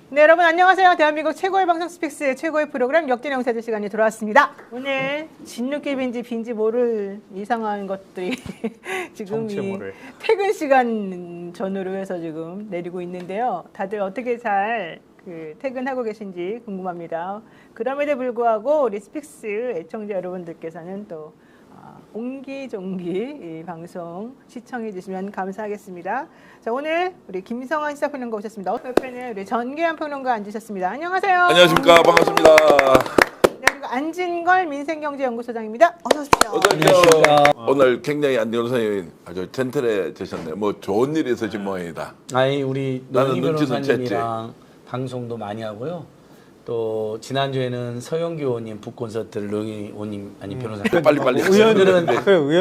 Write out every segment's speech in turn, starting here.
네, 여러분 안녕하세요. 대한민국 최고의 방송 스픽스의 최고의 프로그램 역전 영사들 시간이 돌아왔습니다. 오늘 진흙길인지 빈지 모를 이상한 것들이 지금 이 퇴근 시간 전후로 해서 지금 내리고 있는데요. 다들 어떻게 잘 퇴근하고 계신지 궁금합니다. 그럼에도 불구하고 우리 스픽스 애청자 여러분들께서는 또 옹기종기 이 방송 시청해 주시면 감사하겠습니다. 자, 오늘 우리 김성환 시사평론가 오셨습니다. 옆에는 우리 전계한 평론가 앉으셨습니다. 안녕하세요. 안녕하십니까. 반갑습니다. 네, 그리고 안진걸 민생경제연구소장입니다. 어서 오십시오. 안녕하십니까. 오늘 굉장히 안진걸 선생님이 아주 튼튼해지셨네요. 뭐 좋은 일이 있으신 모양이다. 아니 우리 나는 노영희 눈치는 변호사님이랑 방송도 많이 하고요. 또 지난주에는 서영규 의원님 북콘서트를 노영희 의원님 아니 변호사님 빨리 의원들은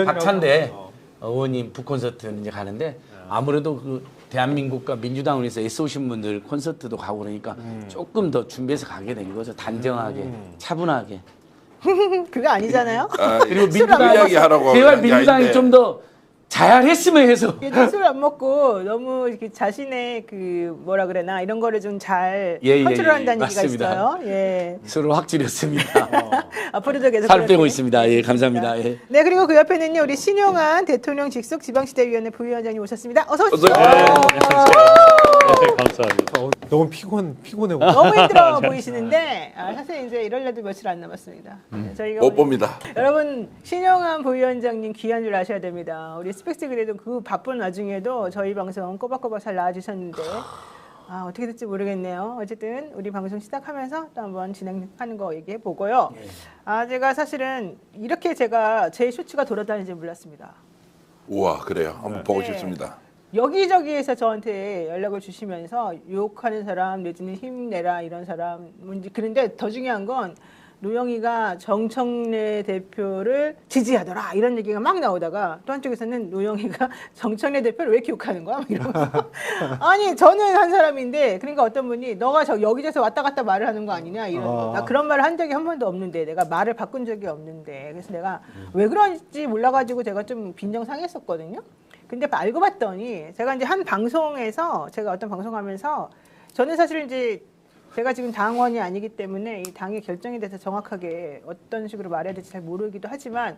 박찬대 의원님 북콘서트는 이제 가는데 아무래도 그 대한민국과 민주당을 위해서 애써오신 분들 콘서트도 가고 그러니까 조금 더 준비해서 가게 된 거죠. 단정하게 차분하게. 그거 아니잖아요. 그리고 민주당 이야기하라고 제발 민주당이 좀 더 잘했으면 해서. 술 안 먹고 너무 이렇게 자신의 그 뭐라 그래나 이런 거를 좀 잘 컨트롤한다는 얘기가 있어요. 예. 서로 확실했습니다. 앞으로도 계속 살 빼고 있습니다. 예, 감사합니다. 예. 네, 그리고 그 옆에는요 우리 신용한 대통령 직속 지방시대위원회 부위원장님 오셨습니다. 어서 오십시오. 어서 네, 감사합니다. 너무 피곤해. 너무 힘들어 보이시는데 사실 이제 이럴 날도 며칠 안 남았습니다. 저희가 못 봅니다. 여러분 신용한 부위원장님 귀한 줄 아셔야 됩니다. 우리 스펙스 그래도 그 바쁜 와중에도 저희 방송 꼬박꼬박 잘 나와주셨는데 어떻게 될지 모르겠네요. 어쨌든 우리 방송 시작하면서 또 한번 진행하는 거 얘기해 보고요. 제가 사실은 이렇게 제 쇼츠가 돌아다니는지 몰랐습니다. 우와, 그래요. 한번 보고 네. 싶습니다. 여기저기에서 저한테 연락을 주시면서 욕하는 사람 내지는 힘내라 이런 사람 그런데 더 중요한 건 노영희가 정청래 대표를 지지하더라 이런 얘기가 막 나오다가 또 한쪽에서는 노영희가 정청래 대표를 왜 이렇게 욕하는 거야? 막 이러면서 아니 저는 한 사람인데 그러니까 어떤 분이 너가 여기저기서 왔다 갔다 말을 하는 거 아니냐 이런 거. 나 그런 말을 한 적이 한 번도 없는데 내가 말을 바꾼 적이 없는데 그래서 내가 왜 그런지 몰라가지고 제가 좀 빈정상했었거든요. 근데 알고 봤더니 제가 이제 한 방송에서 제가 어떤 방송하면서 저는 사실 이제 제가 지금 당원이 아니기 때문에 이 당의 결정에 대해서 정확하게 어떤 식으로 말해야 될지 잘 모르기도 하지만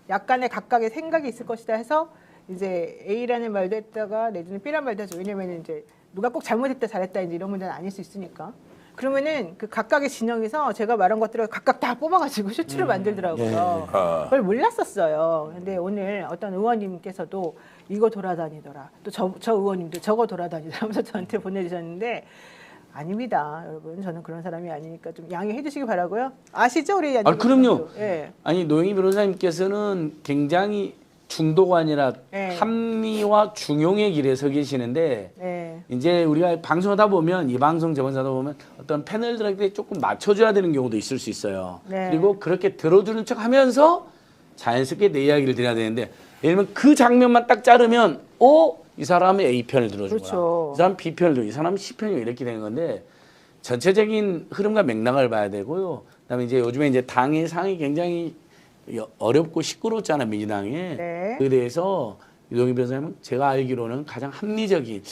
약간의 각각의 생각이 있을 것이다 해서 이제 A라는 말도 했다가 내지는 B라는 말도 하죠. 왜냐면 이제 누가 꼭 잘못했다 잘했다 이제 이런 문제는 아닐 수 있으니까. 그러면은 그 각각의 진영에서 제가 말한 것들을 각각 다 뽑아가지고 쇼츠를 만들더라고요. 그걸 몰랐었어요. 근데 오늘 어떤 의원님께서도 이거 돌아다니더라. 또 저 의원님도 저거 돌아다니더라 하면서 저한테 보내주셨는데 아닙니다, 여러분. 저는 그런 사람이 아니니까 좀 양해해 주시기 바라고요. 아시죠, 우리 아, 그럼요. 예. 아니 노영희 변호사님께서는 굉장히 중도가 아니라 네. 합리와 중용의 길에 서 계시는데 네. 이제 우리가 방송하다 보면 이 방송 저번 하다 보면 어떤 패널들에게 조금 맞춰줘야 되는 경우도 있을 수 있어요. 네. 그리고 그렇게 들어주는 척하면서 자연스럽게 내 이야기를 드려야 되는데 예를 들면 그 장면만 딱 자르면 이 사람은 A 편을 들어주거나 그렇죠. 이 사람 B 편을 들어 이 사람은 C 편이 이렇게 되는 건데 전체적인 흐름과 맥락을 봐야 되고요. 그다음에 이제 요즘에 이제 당의 상이 굉장히 어렵고 시끄럽잖아 민주당에. 네. 그에 대해서 유동희 변호사님은 제가 알기로는 가장 합리적인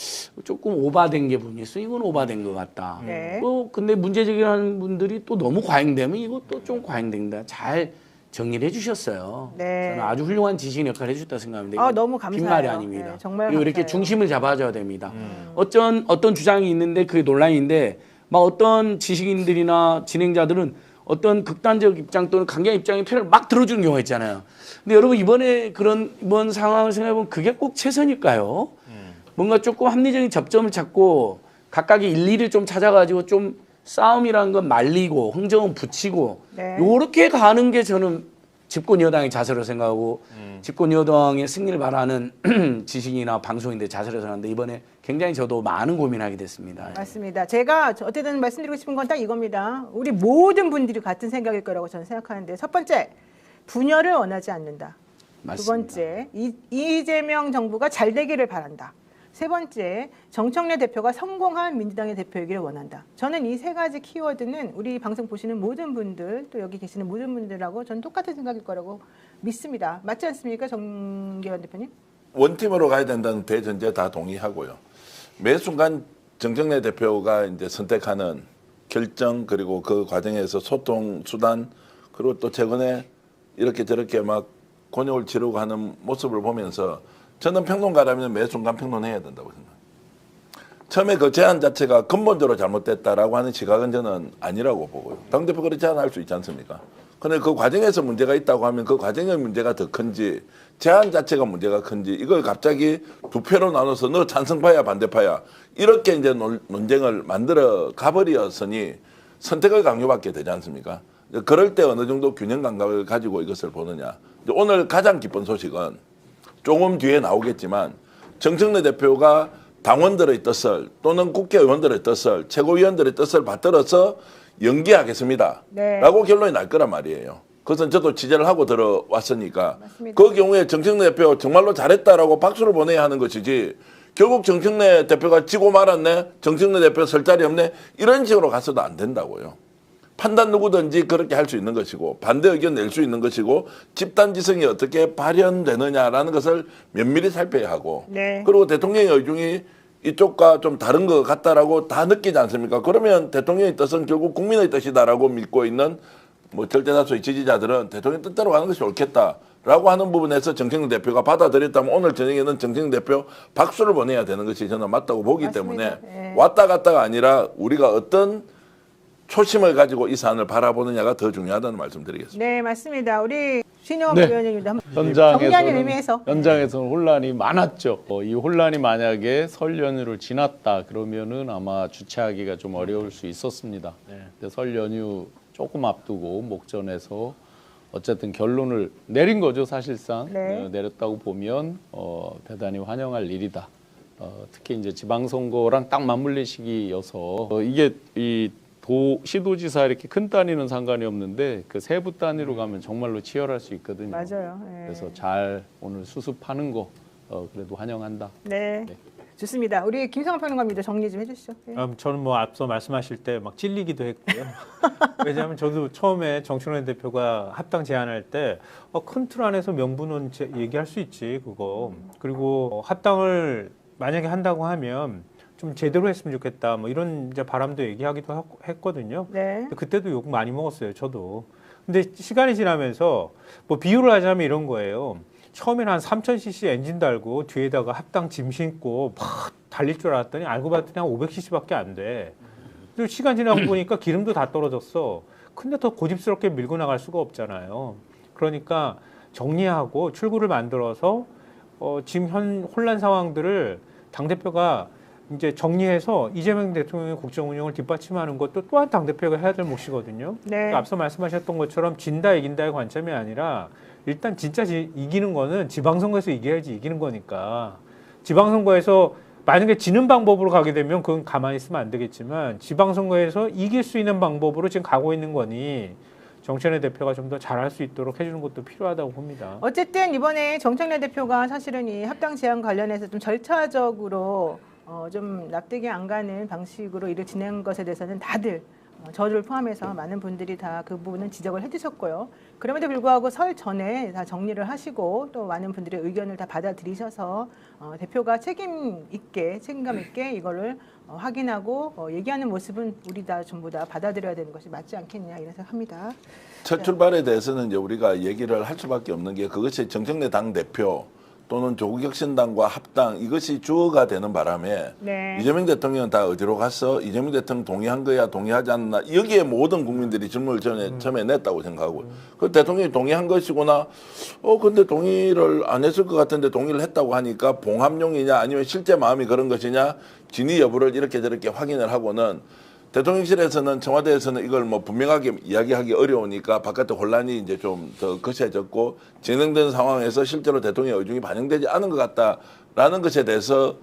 조금 오바된 게 분명히 있어. 이건 오바된 것 같다. 네. 근데 문제 제기하는 분들이 또 너무 과잉되면 이것도 좀 과잉된다. 잘 정리를 해주셨어요. 네. 저는 아주 훌륭한 지식 역할을 해주셨다 생각합니다. 너무 감사해요. 빈말이 아닙니다. 네, 정말 그리고 이렇게 감사해요. 중심을 잡아줘야 됩니다. 어떤 주장이 있는데 그게 논란인데 막 어떤 지식인들이나 진행자들은 어떤 극단적 입장 또는 강경 입장의 편을 막 들어주는 경우가 있잖아요. 근데 여러분 이번 상황을 생각해보면 그게 꼭 최선일까요? 뭔가 조금 합리적인 접점을 찾고 각각의 일리를 좀 찾아가지고 좀 싸움이라는 건 말리고 흥정은 붙이고 네. 요렇게 가는 게 저는 집권 여당의 자세로 생각하고 집권 여당의 승리를 바라는 지식이나 방송인들 자세로 생각하는데 이번에 굉장히 저도 많은 고민하게 됐습니다. 맞습니다. 제가 어쨌든 말씀드리고 싶은 건 딱 이겁니다. 우리 모든 분들이 같은 생각일 거라고 저는 생각하는데 첫 번째, 분열을 원하지 않는다. 맞습니다. 두 번째, 이재명 정부가 잘 되기를 바란다. 세 번째, 정청래 대표가 성공한 민주당의 대표이기를 원한다. 저는 이 세 가지 키워드는 우리 방송 보시는 모든 분들 또 여기 계시는 모든 분들하고 저는 똑같은 생각일 거라고 믿습니다. 맞지 않습니까, 정계환 대표님? 원팀으로 가야 된다는 대전제 다 동의하고요. 매 순간 정청래 대표가 이제 선택하는 결정 그리고 그 과정에서 소통 수단 그리고 또 최근에 이렇게 저렇게 막 곤욕을 치르고 하는 모습을 보면서 저는 평론가라면 매 순간 평론해야 된다고 생각합니다. 처음에 그 제안 자체가 근본적으로 잘못됐다라고 하는 시각은 저는 아니라고 보고요. 당대표 그렇게 제안할 수 있지 않습니까? 그런데 그 과정에서 문제가 있다고 하면 그 과정의 문제가 더 큰지 제안 자체가 문제가 큰지 이걸 갑자기 두 표로 나눠서 너 찬성파야 반대파야 이렇게 이제 논쟁을 만들어 가버렸으니 선택을 강요받게 되지 않습니까? 그럴 때 어느 정도 균형 감각을 가지고 이것을 보느냐. 오늘 가장 기쁜 소식은 조금 뒤에 나오겠지만 정청래 대표가 당원들의 뜻을 또는 국회의원들의 뜻을 최고위원들의 뜻을 받들어서 연기하겠습니다. 네. 라고 결론이 날 거란 말이에요. 그것은 저도 취재를 하고 들어왔으니까 맞습니다. 그 경우에 정청래 대표 정말로 잘했다라고 박수를 보내야 하는 것이지 결국 정청래 대표가 지고 말았네. 정청래 대표 설 자리 없네. 이런 식으로 가서도 안 된다고요. 판단 누구든지 그렇게 할 수 있는 것이고 반대 의견 낼 수 있는 것이고 집단지성이 어떻게 발현되느냐라는 것을 면밀히 살펴야 하고 네. 그리고 대통령의 의중이 이쪽과 좀 다른 것 같다라고 다 느끼지 않습니까? 그러면 대통령의 뜻은 결국 국민의 뜻이다라고 믿고 있는 뭐 절대다수의 지지자들은 대통령 뜻대로 가는 것이 옳겠다라고 하는 부분에서 정청래 대표가 받아들였다면 오늘 저녁에는 정청래 대표 박수를 보내야 되는 것이 저는 맞다고 보기 맞습니다. 때문에 네. 왔다 갔다가 아니라 우리가 어떤 초심을 가지고 이 사안을 바라보느냐가 더 중요하다는 말씀드리겠습니다. 네, 맞습니다. 우리 신영업 네. 의원님도 한번 정리하는 의미에서. 현장에서는 혼란이 많았죠. 이 혼란이 만약에 설 연휴를 지났다 그러면은 아마 주최하기가 좀 어려울 수 있었습니다. 근데 설 연휴 조금 앞두고 목전에서 어쨌든 결론을 내린 거죠, 사실상. 네. 내렸다고 보면 대단히 환영할 일이다. 특히 이제 지방선거랑 딱 맞물린 시기여서 이게 이 시도지사 이렇게 큰 단위는 상관이 없는데 그 세부 단위로 가면 정말로 치열할 수 있거든요. 맞아요. 네. 그래서 잘 오늘 수습하는 거 그래도 환영한다. 네. 네. 좋습니다. 우리 김성환 평론가입니다. 정리 좀 해주시죠. 네. 저는 뭐 앞서 말씀하실 때 막 찔리기도 했고요. 왜냐하면 저도 처음에 정청래 대표가 합당 제안할 때 큰 틀 안에서 명분은 얘기할 수 있지 그거. 그리고 합당을 만약에 한다고 하면 좀 제대로 했으면 좋겠다. 뭐 이런 이제 바람도 얘기하기도 했거든요. 네. 근데 그때도 욕 많이 먹었어요. 저도. 근데 시간이 지나면서 뭐 비유를 하자면 이런 거예요. 처음에는 한 3000cc 엔진 달고 뒤에다가 합당 짐 신고 막 달릴 줄 알았더니 알고 봤더니 한 500cc밖에 안 돼. 그리고 시간 지나고 보니까 기름도 다 떨어졌어. 근데 더 고집스럽게 밀고 나갈 수가 없잖아요. 그러니까 정리하고 출구를 만들어서 지금 현 혼란 상황들을 당대표가 이제 정리해서 이재명 대통령의 국정 운영을 뒷받침하는 것도 또한 당대표가 해야 될 몫이거든요. 네. 그러니까 앞서 말씀하셨던 것처럼 진다 이긴다의 관점이 아니라 일단 진짜 이기는 거는 지방선거에서 이겨야지 이기는 거니까 지방선거에서 만약에 지는 방법으로 가게 되면 그건 가만히 있으면 안 되겠지만 지방선거에서 이길 수 있는 방법으로 지금 가고 있는 거니 정청래 대표가 좀 더 잘할 수 있도록 해주는 것도 필요하다고 봅니다. 어쨌든 이번에 정청래 대표가 사실은 이 합당 제안 관련해서 좀 절차적으로 좀 납득이 안 가는 방식으로 일을 진행한 것에 대해서는 다들 저를 포함해서 많은 분들이 다 그 부분은 지적을 해주셨고요. 그럼에도 불구하고 설 전에 다 정리를 하시고 또 많은 분들의 의견을 다 받아들이셔서 대표가 책임감 있게 이거를 확인하고 얘기하는 모습은 우리 다 전부 다 받아들여야 되는 것이 맞지 않겠냐 이런 생각합니다. 첫 출발에 대해서는 이제 우리가 얘기를 할 수밖에 없는 게 그것이 정청래 당 대표 또는 조국혁신당과 합당 이것이 주어가 되는 바람에 네. 이재명 대통령은 다 어디로 가서 이재명 대통령 동의한 거야 동의하지 않나 여기에 모든 국민들이 질문을 처음에 냈다고 생각하고 그 대통령이 동의한 것이구나 근데 동의를 안 했을 것 같은데 동의를 했다고 하니까 봉합용이냐 아니면 실제 마음이 그런 것이냐 진위 여부를 이렇게 저렇게 확인을 하고는 대통령실에서는 청와대에서는 이걸 뭐 분명하게 이야기하기 어려우니까 바깥에 혼란이 이제 좀 더 거세졌고 진행된 상황에서 실제로 대통령의 의중이 반영되지 않은 것 같다라는 것에 대해서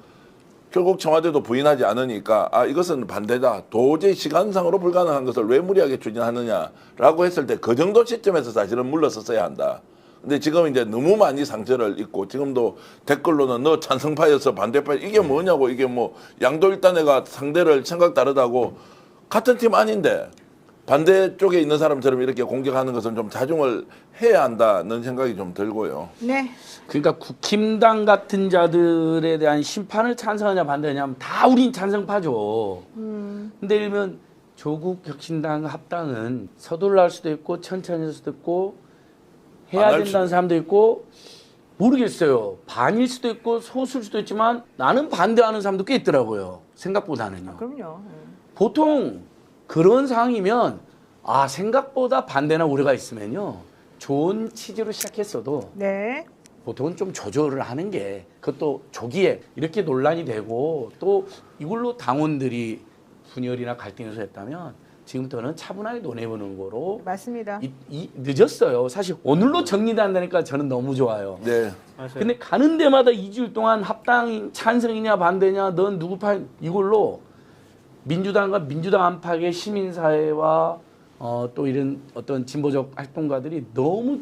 결국 청와대도 부인하지 않으니까 이것은 반대다. 도저히 시간상으로 불가능한 것을 왜 무리하게 추진하느냐라고 했을 때 그 정도 시점에서 사실은 물러섰어야 한다. 근데 지금 이제 너무 많이 상처를 입고 지금도 댓글로는 너 찬성파였어 반대파 이게 뭐냐고 이게 뭐 양도일단회가 상대를 생각 다르다고 같은 팀 아닌데 반대 쪽에 있는 사람처럼 이렇게 공격하는 것은 좀 자중을 해야 한다는 생각이 좀 들고요. 네. 그러니까 국힘당 같은 자들에 대한 심판을 찬성하냐 반대하냐 하면 다 우린 찬성파죠. 근데 예를 들면 조국 혁신당 합당은 서둘러 할 수도 있고 천천히 할 수도 있고 해야 안할 된다는 사람도 있고 모르겠어요. 반일 수도 있고 소수일 수도 있지만 나는 반대하는 사람도 꽤 있더라고요. 생각보다는요. 그럼요. 보통 그런 상황이면 아 생각보다 반대나 우려가 있으면요. 좋은 취지로 시작했어도 네. 보통은 좀 조절을 하는 게 그것도 조기에 이렇게 논란이 되고 또 이걸로 당원들이 분열이나 갈등이 했다면 지금부터는 차분하게 논해보는 거로 맞습니다. 늦었어요. 사실 오늘로 정리된다니까 저는 너무 좋아요. 네. 맞아요. 근데 가는 데마다 2주일 동안 합당 찬성이냐 반대냐 넌 누구 판 이걸로 민주당과 민주당 안팎의 시민사회와 또 이런 어떤 진보적 활동가들이 너무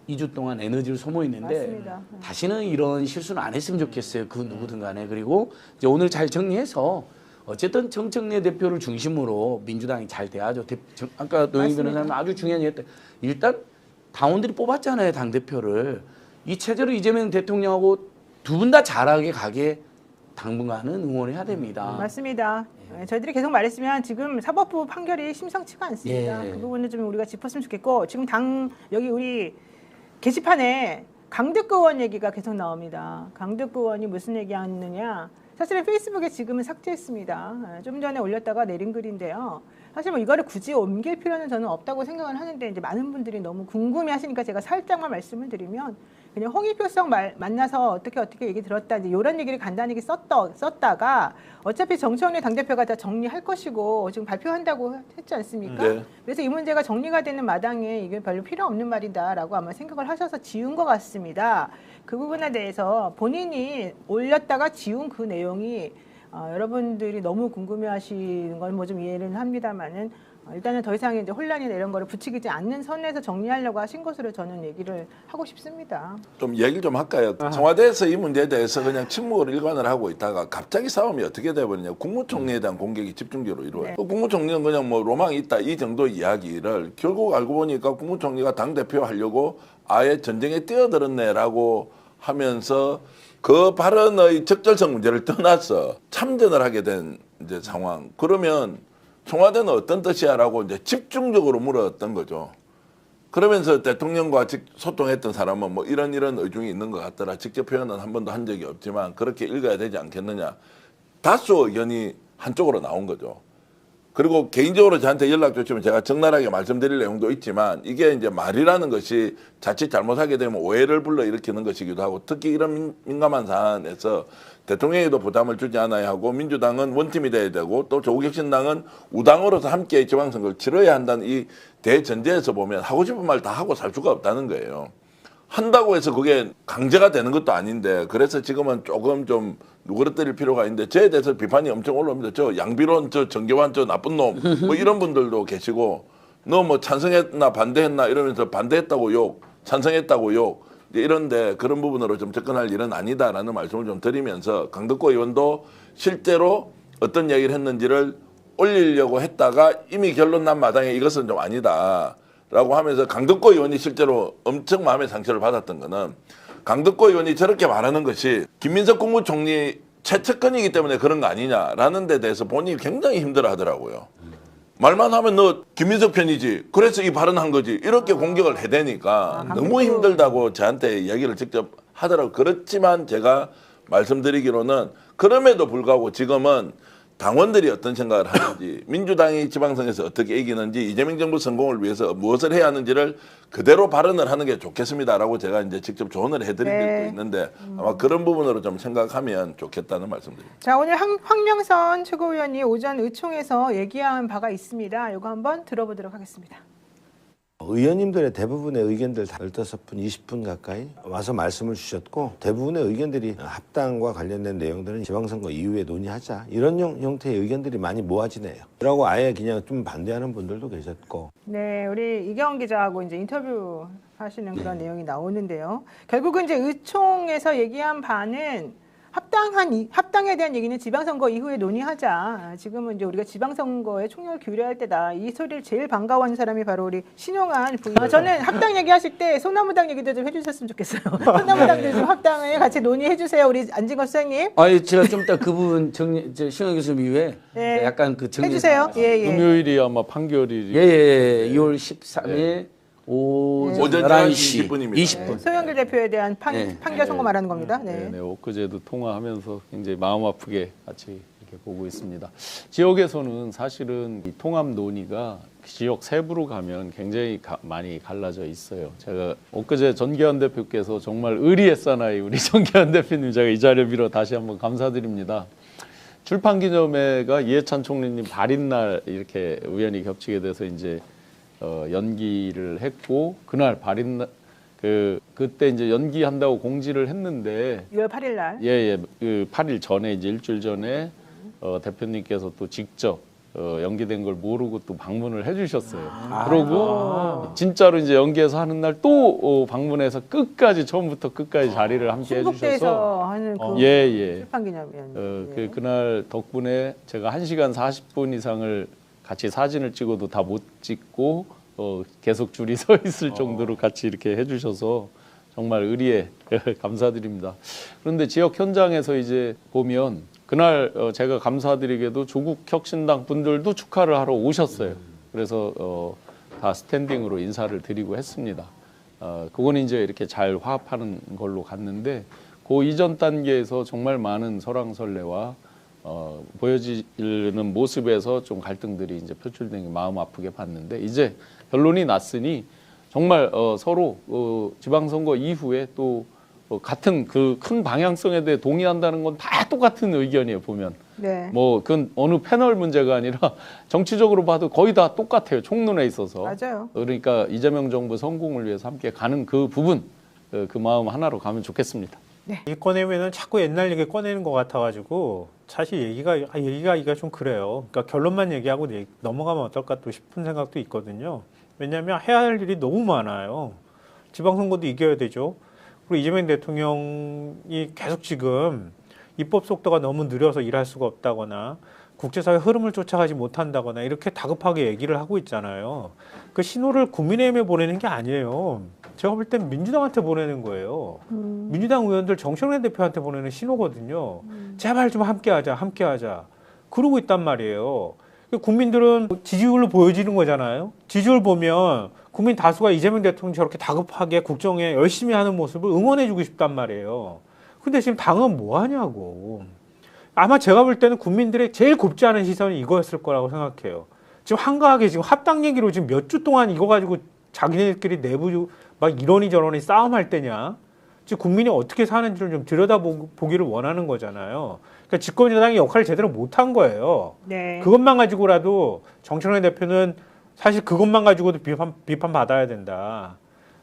2주 동안 에너지를 소모했는데 맞습니다. 다시는 이런 실수는 안 했으면 좋겠어요. 그 누구든 간에. 그리고 이제 오늘 잘 정리해서 어쨌든 정청래 대표를 중심으로 민주당이 잘 돼야죠. 아까 노영희 맞습니다. 변호사님 아주 중요한 얘기했다. 일단 당원들이 뽑았잖아요. 당대표를. 이 체제로 이재명 대통령하고 두 분 다 잘하게 가게 당분간은 응원해야 됩니다. 맞습니다. 네, 저희들이 계속 말했으면 지금 사법부 판결이 심상치가 않습니다. 예. 그 부분을 좀 우리가 짚었으면 좋겠고 지금 여기 우리 게시판에 강덕구 의원 얘기가 계속 나옵니다. 강덕구 의원이 무슨 얘기하느냐. 사실은 페이스북에 지금은 삭제했습니다. 좀 전에 올렸다가 내린 글인데요. 사실 뭐 이거를 굳이 옮길 필요는 저는 없다고 생각을 하는데 이제 많은 분들이 너무 궁금해하시니까 제가 살짝만 말씀을 드리면 그냥 홍익표성 만나서 어떻게 얘기 들었다 이제 이런 얘기를 간단히 썼다가 어차피 정청래 당대표가 다 정리할 것이고 지금 발표한다고 했지 않습니까? 네. 그래서 이 문제가 정리가 되는 마당에 이게 별로 필요 없는 말이다라고 아마 생각을 하셔서 지운 것 같습니다. 그 부분에 대해서 본인이 올렸다가 지운 그 내용이 여러분들이 너무 궁금해하시는 건 뭐 좀 이해는 합니다만은 일단은 더 이상 이제 혼란이나 이런 거를 부추기지 않는 선에서 정리하려고 하신 것으로 저는 얘기를 하고 싶습니다. 좀 얘기를 좀 할까요? 청와대에서 이 문제에 대해서 그냥 침묵으로 일관을 하고 있다가 갑자기 싸움이 어떻게 돼버리냐. 국무총리에 대한 공격이 집중적으로 이루어요. 네. 국무총리는 그냥 뭐 로망이 있다 이 정도 이야기를 결국 알고 보니까 국무총리가 당대표 하려고 아예 전쟁에 뛰어들었네라고 하면서 그 발언의 적절성 문제를 떠나서 참전을 하게 된 이제 상황. 그러면 청와대는 어떤 뜻이야라고 이제 집중적으로 물었던 거죠. 그러면서 대통령과 소통했던 사람은 뭐 이런 의중이 있는 것 같더라. 직접 표현은 한 번도 한 적이 없지만 그렇게 읽어야 되지 않겠느냐. 다수 의견이 한쪽으로 나온 거죠. 그리고 개인적으로 저한테 연락 주시면 제가 적나라하게 말씀드릴 내용도 있지만 이게 이제 말이라는 것이 자칫 잘못하게 되면 오해를 불러일으키는 것이기도 하고 특히 이런 민감한 사안에서 대통령에도 부담을 주지 않아야 하고 민주당은 원팀이 돼야 되고 또 조국혁신당은 우당으로서 함께 지방선거를 치러야 한다는 이 대전제에서 보면 하고 싶은 말 다 하고 살 수가 없다는 거예요. 한다고 해서 그게 강제가 되는 것도 아닌데 그래서 지금은 조금 좀 누그러뜨릴 필요가 있는데 저에 대해서 비판이 엄청 올라옵니다. 저 양비론, 저 정계환, 저 나쁜 놈 뭐 이런 분들도 계시고 너 뭐 찬성했나 반대했나 이러면서 반대했다고 욕, 찬성했다고 욕 이런데 그런 부분으로 좀 접근할 일은 아니다라는 말씀을 좀 드리면서 강덕구 의원도 실제로 어떤 얘기를 했는지를 올리려고 했다가 이미 결론 난 마당에 이것은 좀 아니다. 라고 하면서 강덕구 의원이 실제로 엄청 마음의 상처를 받았던 거는 강덕구 의원이 저렇게 말하는 것이 김민석 국무총리 최측근이기 때문에 그런 거 아니냐라는 데 대해서 본인이 굉장히 힘들어 하더라고요. 말만 하면 너 김민석 편이지. 그래서 이 발언한 거지. 이렇게 공격을 해대니까 너무 힘들다고 저한테 이야기를 직접 하더라고요. 그렇지만 제가 말씀드리기로는 그럼에도 불구하고 지금은 당원들이 어떤 생각을 하는지 민주당이 지방선거에서 어떻게 이기는지 이재명 정부 성공을 위해서 무엇을 해야 하는지를 그대로 발언을 하는 게 좋겠습니다라고 제가 이제 직접 조언을 해드린 네. 적도 있는데 아마 그런 부분으로 좀 생각하면 좋겠다는 말씀드립니다. 자, 오늘 황명선 최고위원이 오전 의총에서 얘기한 바가 있습니다. 이거 한번 들어보도록 하겠습니다. 의원님들의 대부분의 의견들 다 15분, 20분 가까이 와서 말씀을 주셨고 대부분의 의견들이 합당과 관련된 내용들은 지방선거 이후에 논의하자 이런 형태의 의견들이 많이 모아지네요. 그러고 아예 그냥 좀 반대하는 분들도 계셨고. 네, 우리 이경원 기자하고 이제 인터뷰 하시는 그런 내용이 나오는데요. 결국은 이제 의총에서 얘기한 바는 합당에 대한 얘기는 지방선거 이후에 논의하자. 지금은 이제 우리가 지방선거에 총력을 기울여야 할 때다. 이 소리를 제일 반가워하는 사람이 바로 우리 신용한 부인. 저는 합당 얘기하실 때 소나무당 얘기도 좀 해주셨으면 좋겠어요. 소나무당도 좀 합당을 같이 논의해 주세요. 우리 안진걸 수장님. 아니 제가 좀 이따 그 부분 정리, 신영 교수님 이후에 네. 약간 그 정리 해주세요. 예, 예. 금요일이 아마 판결일이 예, 2월 13일 오전 오전 11시 20분입니다. 20분. 소영길 대표에 대한 네. 판결 선고 말하는 겁니다. 네, 네. 엊그제도 통화하면서 굉장히 마음 아프게 같이 이렇게 보고 있습니다. 지역에서는 사실은 이 통합 논의가 지역 세부로 가면 굉장히 많이 갈라져 있어요. 제가 엊그제 전기현 대표께서 정말 의리의 사나이 우리 전기현 대표님 제가 이 자리를 빌어 다시 한번 감사드립니다. 출판기념회가 이해찬 총리님 발인날 이렇게 우연히 겹치게 돼서 이제 연기를 했고 그날 발인날 그때 이제 연기한다고 공지를 했는데 6월 8일 날. 예, 그 8일 전에 이제 일주일 전에 대표님께서 또 직접 연기된 걸 모르고 또 방문을 해주셨어요. 그러고 진짜로 이제 연기해서 하는 날 또 방문해서 끝까지 처음부터 끝까지 자리를 함께 해주셔서 신북대에서 하는 그 예. 출판기념회. 그날 덕분에 제가 1시간 40분 이상을 같이 사진을 찍어도 다 못 찍고 계속 줄이 서 있을 정도로 같이 이렇게 해주셔서 정말 의리에 감사드립니다. 그런데 지역 현장에서 이제 보면 그날 제가 감사드리게도 조국혁신당 분들도 축하를 하러 오셨어요. 그래서 다 스탠딩으로 인사를 드리고 했습니다. 그건 이제 이렇게 잘 화합하는 걸로 갔는데 그 이전 단계에서 정말 많은 설왕설래와 보여지는 모습에서 좀 갈등들이 이제 표출된 게 마음 아프게 봤는데 이제 결론이 났으니 정말 서로 지방선거 이후에 또 같은 그 큰 방향성에 대해 동의한다는 건 다 똑같은 의견이에요 보면. 네. 뭐 그건 어느 패널 문제가 아니라 정치적으로 봐도 거의 다 똑같아요 총론에 있어서. 맞아요. 그러니까 이재명 정부 성공을 위해서 함께 가는 그 부분 그 마음 하나로 가면 좋겠습니다. 이 꺼내면은 자꾸 옛날 얘기 꺼내는 것 같아가지고 사실 얘기가 좀 그래요. 그러니까 결론만 얘기하고 넘어가면 어떨까 또 싶은 생각도 있거든요. 왜냐하면 해야 할 일이 너무 많아요. 지방선거도 이겨야 되죠. 그리고 이재명 대통령이 계속 지금 입법 속도가 너무 느려서 일할 수가 없다거나 국제사회 흐름을 쫓아가지 못한다거나 이렇게 다급하게 얘기를 하고 있잖아요. 그 신호를 국민의힘에 보내는 게 아니에요. 제가 볼 땐 민주당한테 보내는 거예요. 민주당 의원들 정청래 대표한테 보내는 신호거든요. 제발 좀 함께하자. 그러고 있단 말이에요. 국민들은 지지율로 보여지는 거잖아요. 지지율 보면 국민 다수가 이재명 대통령이 저렇게 다급하게 국정에 열심히 하는 모습을 응원해주고 싶단 말이에요. 근데 지금 당은 뭐 하냐고. 아마 제가 볼 때는 국민들의 제일 곱지 않은 시선이 이거였을 거라고 생각해요. 지금 한가하게 지금 합당 얘기로 지금 몇 주 동안 이거 가지고 자기네들끼리 내부 막 이러니 저러니 싸움할 때냐. 지금 국민이 어떻게 사는지를 좀 들여다보기를 원하는 거잖아요. 그러니까 집권여당이 역할을 제대로 못한 거예요. 네. 그것만 가지고라도 정청래 대표는 사실 그것만 가지고도 비판 받아야 된다.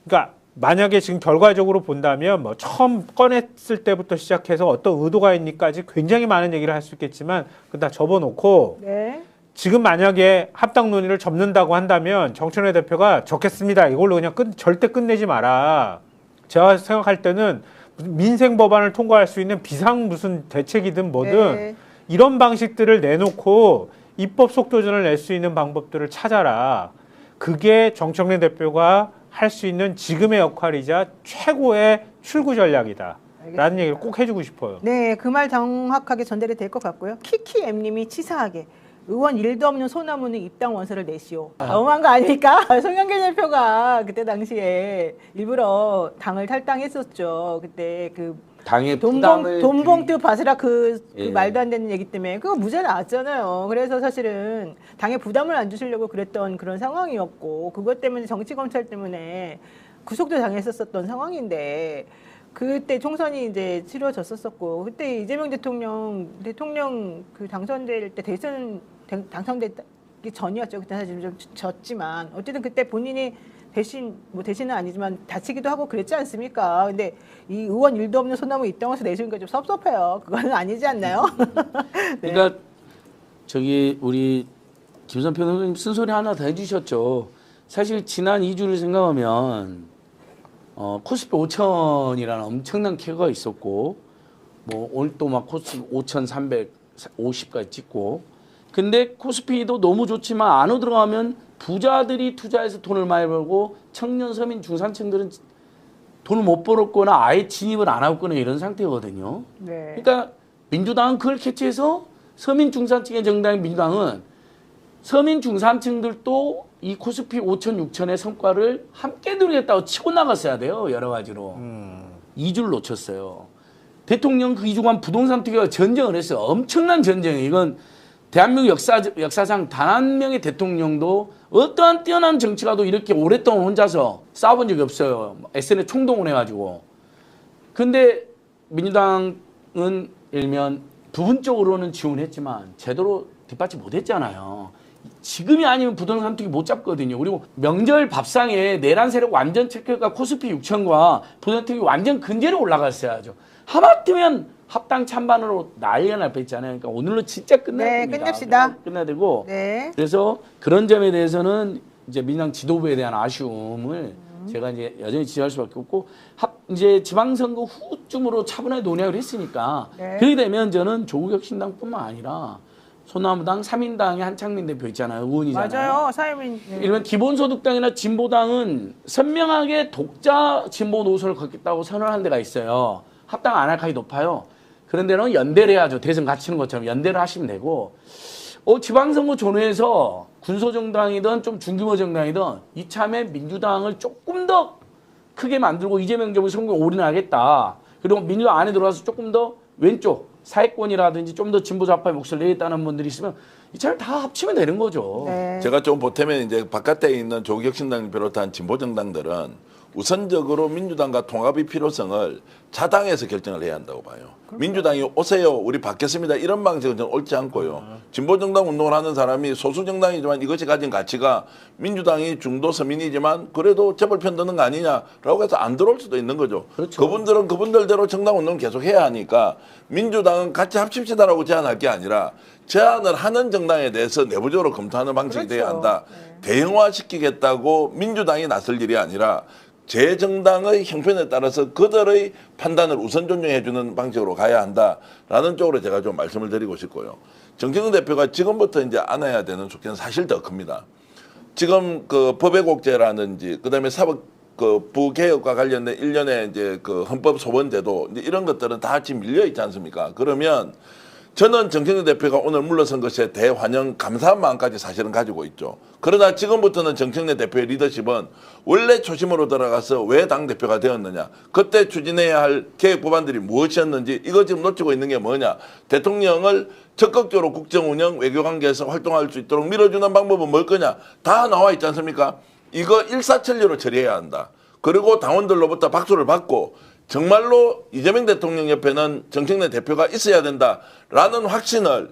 그러니까 만약에 지금 결과적으로 본다면 뭐 처음 꺼냈을 때부터 시작해서 어떤 의도가 있니까지 굉장히 많은 얘기를 할 수 있겠지만 그건 다 접어놓고 네. 지금 만약에 합당 논의를 접는다고 한다면 정청래 대표가 적겠습니다. 이걸로 그냥 절대 끝내지 마라. 제가 생각할 때는 무슨 민생 법안을 통과할 수 있는 비상 무슨 대책이든 뭐든 네. 이런 방식들을 내놓고 입법 속도전을 낼 수 있는 방법들을 찾아라. 그게 정청래 대표가 할 수 있는 지금의 역할이자 최고의 출구 전략이다. 라는 얘기를 꼭 해주고 싶어요. 네, 그 말 정확하게 전달이 될 것 같고요. 키키엠님이 치사하게 의원 1도 없는 소나무는 입당 원서를 내시오. 너무한 거 아닙니까? 송영길 대표가 그때 당시에 일부러 당을 탈당했었죠. 그때 그 당의 부담을 돈봉투 받으라 그 예. 말도 안 되는 얘기 때문에 그거 무죄 나왔잖아요. 그래서 사실은 당에 부담을 안 주시려고 그랬던 그런 상황이었고 그것 때문에 정치 검찰 때문에 구속도 당했었던 상황인데 그때 총선이 이제 치러졌었고 그때 이재명 대통령 그 당선될 때 당선되기 전이었죠. 그때 사실 좀 졌지만 어쨌든 그때 본인이 대신은 아니지만 다치기도 하고 그랬지 않습니까? 근데 이 의원 1도 없는 소나무 입당원서 내주니까 좀 섭섭해요. 그거는 아니지 않나요? 네. 그러니까 저기 우리 김선표 선생님 쓴소리 하나 더 해주셨죠. 사실 지난 2주를 생각하면 코스피 5천이라는 엄청난 쾌거가 있었고 뭐 오늘 또 막 코스피 5,350까지 찍고. 근데 코스피도 너무 좋지만 안으로 들어가면 부자들이 투자해서 돈을 많이 벌고 청년, 서민, 중산층들은 돈을 못 벌었거나 아예 진입을 안 하거나 이런 상태거든요. 네. 그러니까 민주당은 그걸 캐치해서 서민 중산층의 정당인 민주당은 서민 중산층들도 이 코스피 5천, 6천의 성과를 함께 누리겠다고 치고 나갔어야 돼요. 여러 가지로. 2주를 놓쳤어요. 대통령 그 2주간 부동산 투기가 전쟁을 했어요. 엄청난 전쟁이에요. 이건 대한민국 역사상 단 한 명의 대통령도 어떠한 뛰어난 정치가도 이렇게 오랫동안 혼자서 싸워본 적이 없어요. SNS 총동원 해가지고. 근데 민주당은 일면 부분적으로는 지원했지만 제대로 뒷받침 못했잖아요. 지금이 아니면 부동산 투기 못 잡거든요. 그리고 명절 밥상에 내란 세력 완전 체크가 코스피 6천과 부동산 투기 완전 근제로 올라갔어야죠. 하마터면 합당 찬반으로 난리가 날 뻔했잖아요. 그러니까 오늘로 진짜 끝내야 네, 됩니다. 끝냅시다. 끝내야 되고. 네. 그래서 그런 점에 대해서는 이제 민주당 지도부에 대한 아쉬움을 제가 이제 여전히 지지할 수밖에 없고 이제 지방선거 후쯤으로 차분하게 논의를 했으니까 네. 그렇게 되면 저는 조국혁신당뿐만 아니라 소나무당, 3인당의 한창민 대표 있잖아요. 의원이잖아요. 맞아요. 사회민. 네. 이러면 기본소득당이나 진보당은 선명하게 독자 진보 노선을 걷겠다고 선언한 데가 있어요. 합당 안 할 가능성이 높아요. 그런 데는 연대를 해야죠. 대선 갖추는 것처럼 연대를 하시면 되고 지방선거 전후에서 군소정당이든 좀 중규모 정당이든 이참에 민주당을 조금 더 크게 만들고 이재명 정부 선거에 올인하겠다. 그리고 민주당 안에 들어가서 조금 더 왼쪽 사회권이라든지 좀 더 진보 좌파의 목소리를 내겠다는 분들이 있으면 이참에 다 합치면 되는 거죠. 네. 제가 좀 보태면 이제 바깥에 있는 조국혁신당을 비롯한 진보 정당들은 우선적으로 민주당과 통합의 필요성을 자당에서 결정을 해야 한다고 봐요. 민주당이 오세요, 우리 받겠습니다 이런 방식은 저는 옳지 않고요. 진보정당 운동을 하는 사람이 소수정당이지만 이것이 가진 가치가 민주당이 중도 서민이지만 그래도 재벌 편드는 거 아니냐라고 해서 안 들어올 수도 있는 거죠. 그렇죠. 그분들은 그분들대로 정당 운동 계속 해야 하니까 민주당은 같이 합칩시다라고 제안할 게 아니라 제안을 하는 정당에 대해서 내부적으로 검토하는 방식이 그렇죠. 돼야 한다. 대형화시키겠다고 민주당이 나설 일이 아니라 제 정당의 형편에 따라서 그들의 판단을 우선 존중해주는 방식으로 가야 한다라는 쪽으로 제가 좀 말씀을 드리고 싶고요. 정청래 대표가 지금부터 이제 안아야 되는 숙제는 사실 더 큽니다. 지금 그 법외국제라든지 그다음에 사법 그 부개혁과 관련된 일련의 이제 그 헌법 소원제도 이제 이런 것들은 다 지금 밀려 있지 않습니까? 그러면 저는 정청래 대표가 오늘 물러선 것에 대환영 감사한 마음까지 사실은 가지고 있죠. 그러나 지금부터는 정청래 대표의 리더십은 원래 초심으로 들어가서 왜 당대표가 되었느냐, 그때 추진해야 할 개혁 법안들이 무엇이었는지 이거 지금 놓치고 있는 게 뭐냐, 대통령을 적극적으로 국정운영 외교관계에서 활동할 수 있도록 밀어주는 방법은 뭘 거냐 다 나와 있지 않습니까? 이거 일사천리로 처리해야 한다. 그리고 당원들로부터 박수를 받고 정말로 이재명 대통령 옆에는 정청래 대표가 있어야 된다라는 확신을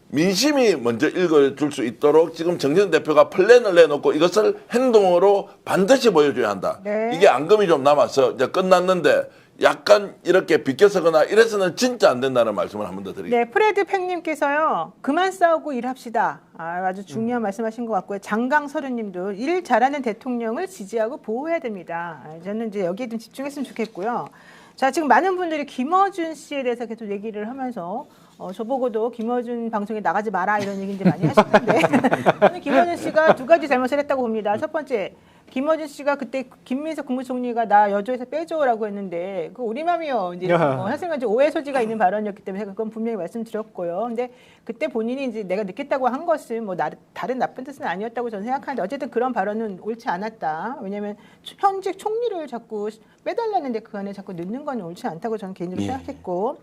민심이 먼저 읽어줄 수 있도록 지금 정청래 대표가 플랜을 내놓고 이것을 행동으로 반드시 보여줘야 한다. 네. 이게 앙금이 좀 남아서 이제 끝났는데 약간 이렇게 비껴서거나 이래서는 진짜 안 된다는 말씀을 한 번 더 드리겠습니다. 네, 프레드 팽님께서요. 그만 싸우고 일합시다. 아주 중요한 말씀하신 것 같고요. 장강서른님도 일 잘하는 대통령을 지지하고 보호해야 됩니다. 저는 이제 여기에 좀 집중했으면 좋겠고요. 자, 지금 많은 분들이 김어준 씨에 대해서 계속 얘기를 하면서 저보고도 김어준 방송에 나가지 마라 이런 얘기 이제 많이 하시는데 저는 김어준 씨가 두 가지 잘못을 했다고 봅니다. 첫 번째, 김어준 씨가 그때 김민석 국무총리가 나 여조에서 빼줘라고 했는데 그 우리 맘이요. 이제 사실은 이제 오해 소지가 있는 발언이었기 때문에 그건 분명히 말씀드렸고요. 근데 그때 본인이 이제 내가 늦겠다고 한 것은 뭐 다른 나쁜 뜻은 아니었다고 저는 생각하는데 어쨌든 그런 발언은 옳지 않았다. 왜냐하면 현직 총리를 자꾸 빼달라는데 그 안에 자꾸 넣는 건 옳지 않다고 저는 개인적으로 생각했고,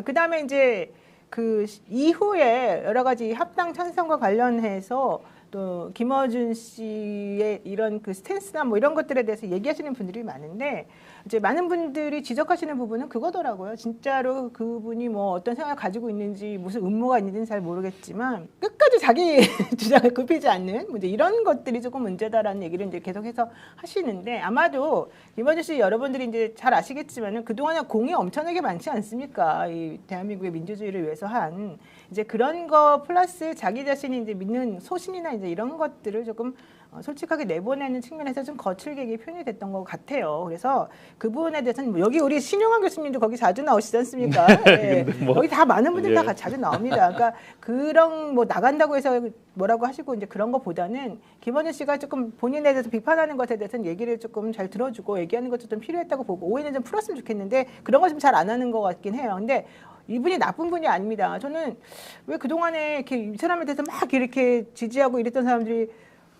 그 다음에 이제 그 이후에 여러 가지 합당 찬성과 관련해서 또 김어준 씨의 이런 그 스탠스나 뭐 이런 것들에 대해서 얘기하시는 분들이 많은데 이제 많은 분들이 지적하시는 부분은 그거더라고요. 진짜로 그분이 뭐 어떤 생각을 가지고 있는지 무슨 음모가 있는지는 잘 모르겠지만 끝까지 자기 주장을 굽히지 않는 이제 이런 것들이 조금 문제다라는 얘기를 이제 계속해서 하시는데 아마도 김어준 씨 여러분들이 이제 잘 아시겠지만은 그동안에 공이 엄청나게 많지 않습니까? 이 대한민국의 민주주의를 위해서 한 이제 그런 거 플러스 자기 자신이 이제 믿는 소신이나 이제 이런 것들을 조금 솔직하게 내보내는 측면에서 좀 거칠게 표현이 됐던 것 같아요. 그래서 그 부분에 대해서는 뭐 여기 우리 신용환 교수님도 거기 자주 나오시지 않습니까? 네. 여기 다 많은 분들이 다 자주 나옵니다. 그러니까 그런 뭐 나간다고 해서 뭐라고 하시고 이제 그런 것보다는 김원준 씨가 조금 본인에 대해서 비판하는 것에 대해서는 얘기를 조금 잘 들어주고 얘기하는 것도 좀 필요했다고 보고 오해는 좀 풀었으면 좋겠는데 그런 거 좀 잘 안 하는 것 같긴 해요. 근데 이분이 나쁜 분이 아닙니다. 저는 왜 그동안에 이렇게 이 사람에 대해서 막 이렇게 지지하고 이랬던 사람들이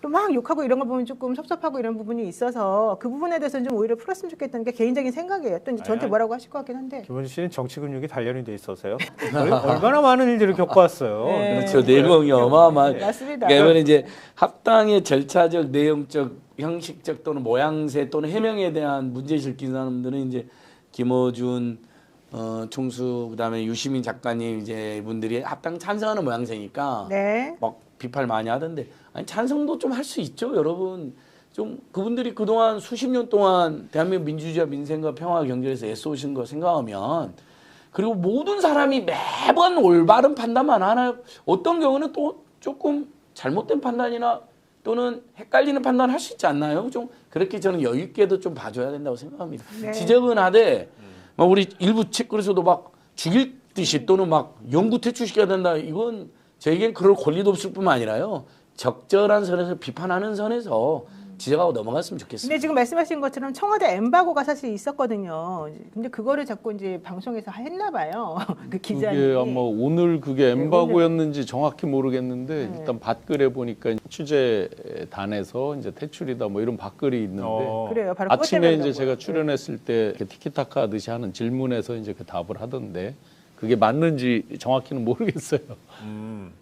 또 막 욕하고 이런 거 보면 조금 섭섭하고 이런 부분이 있어서 그 부분에 대해서는 좀 오히려 풀었으면 좋겠다는 게 개인적인 생각이에요. 또 이제 저한테 뭐라고 하실 것 같긴 한데. 김원준 씨는 정치 근육이 단련이 돼 있어서요. 얼마나 많은 일들을 겪어왔어요. 네. 그렇죠. 내용이 어마어마한. 맞습니다. 그러면 이제 합당의 절차적, 내용적, 형식적 또는 모양새 또는 해명에 대한 문제의식을 끼는 사람들은 이제 김어준 총수 그다음에 유시민 작가님 이제 분들이 합당 찬성하는 모양새니까 네. 막 비판을 많이 하던데 아니 찬성도 좀 할 수 있죠, 여러분. 좀 그분들이 그동안 수십 년 동안 대한민국 민주주의와 민생과 평화 경제에서 애써오신 거 생각하면 그리고 모든 사람이 매번 올바른 판단만 하나요? 어떤 경우는 또 조금 잘못된 판단이나 또는 헷갈리는 판단을 할 수 있지 않나요? 좀 그렇게 저는 여유 있게도 좀 봐줘야 된다고 생각합니다. 네. 지적은 하되 막 우리 일부 책글에서도 막 죽일 듯이 또는 막 영구 퇴출시켜야 된다. 이건 저에겐 그럴 권리도 없을 뿐만 아니라요. 적절한 선에서 비판하는 선에서 지적하고 넘어갔으면 좋겠습니다. 근데 지금 말씀하신 것처럼 청와대 엠바고가 사실 있었거든요. 근데 그거를 자꾸 이제 방송에서 했나 봐요. 그 기자님이. 그게 아마 오늘 그게 엠바고였는지 정확히 모르겠는데 일단 밭글에 보니까 취재단에서 이제 퇴출이다 뭐 이런 밭글이 있는데 그래요. 바로 그것 아침에 때문이라고요. 이제 제가 출연했을 때 이렇게 티키타카 하듯이 하는 질문에서 이제 그 답을 하던데 그게 맞는지 정확히는 모르겠어요.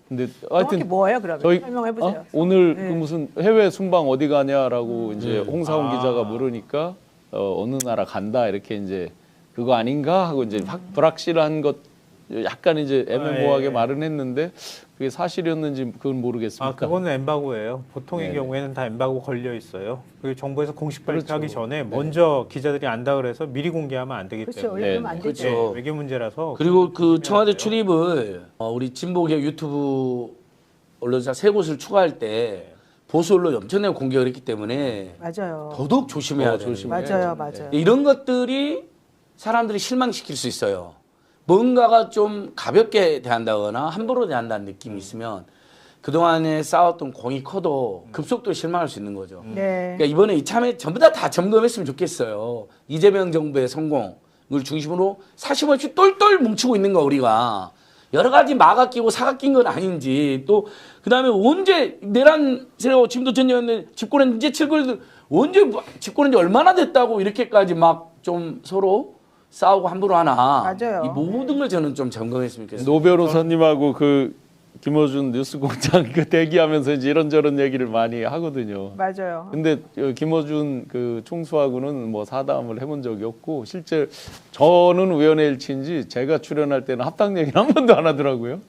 근데 정확히 하여튼 뭐예요, 그러면? 저희 설명해 보세요. 오늘 네. 그 무슨 해외 순방 어디 가냐라고 이제 홍사훈 기자가 물으니까 어느 나라 간다 이렇게 이제 그거 아닌가 하고 이제 불확실한 것 약간 이제 애매모호하게 예. 말은 했는데 그게 사실이었는지 그건 모르겠습니다. 아, 그거는 엠바고예요. 보통의 네네. 경우에는 다 엠바고 걸려 있어요. 그게 정부에서 공식 발표하기 그렇죠. 전에 먼저 기자들이 안다 그래서 미리 공개하면 안 되기 그렇죠. 때문에. 원래 그러면 안 되죠. 그렇죠. 네, 외교 문제라서. 그리고 그 청와대 돼요. 출입을 우리 진보계 유튜브 언론사 세 곳을 추가할 때 보수 언론이 엄청나게 공격을 했기 때문에 맞아요. 더더욱 조심해야 돼요. 맞아요, 맞아요. 이런 것들이 사람들이 실망시킬 수 있어요. 뭔가가 좀 가볍게 대한다거나 함부로 대한다는 느낌이 있으면 그동안에 쌓았던 공이 커도 급속도로 실망할 수 있는 거죠. 네. 그러니까 이번에 이참에 전부 다 점검했으면 좋겠어요. 이재명 정부의 성공을 중심으로 사심없이 똘똘 뭉치고 있는 거 우리가 여러 가지 마가 끼고 사가 낀 건 아닌지 또 그다음에 언제 내란 세력 지금도 전 의원님 집권한 이제 7개월 언제 집권한 지 얼마나 됐다고 이렇게까지 막 좀 서로 싸우고 함부로 하나. 맞아요. 이 모든 걸 저는 좀 점검했으면 좋겠어요. 노 변호사님하고 그 김어준 뉴스공장 그 대기하면서 이제 이런저런 얘기를 많이 하거든요. 맞아요. 근데 김어준 그 총수하고는 뭐 사담을 해본 적이 없고 실제 저는 우연의 일치인지 제가 출연할 때는 합당 얘기는 한 번도 안 하더라고요.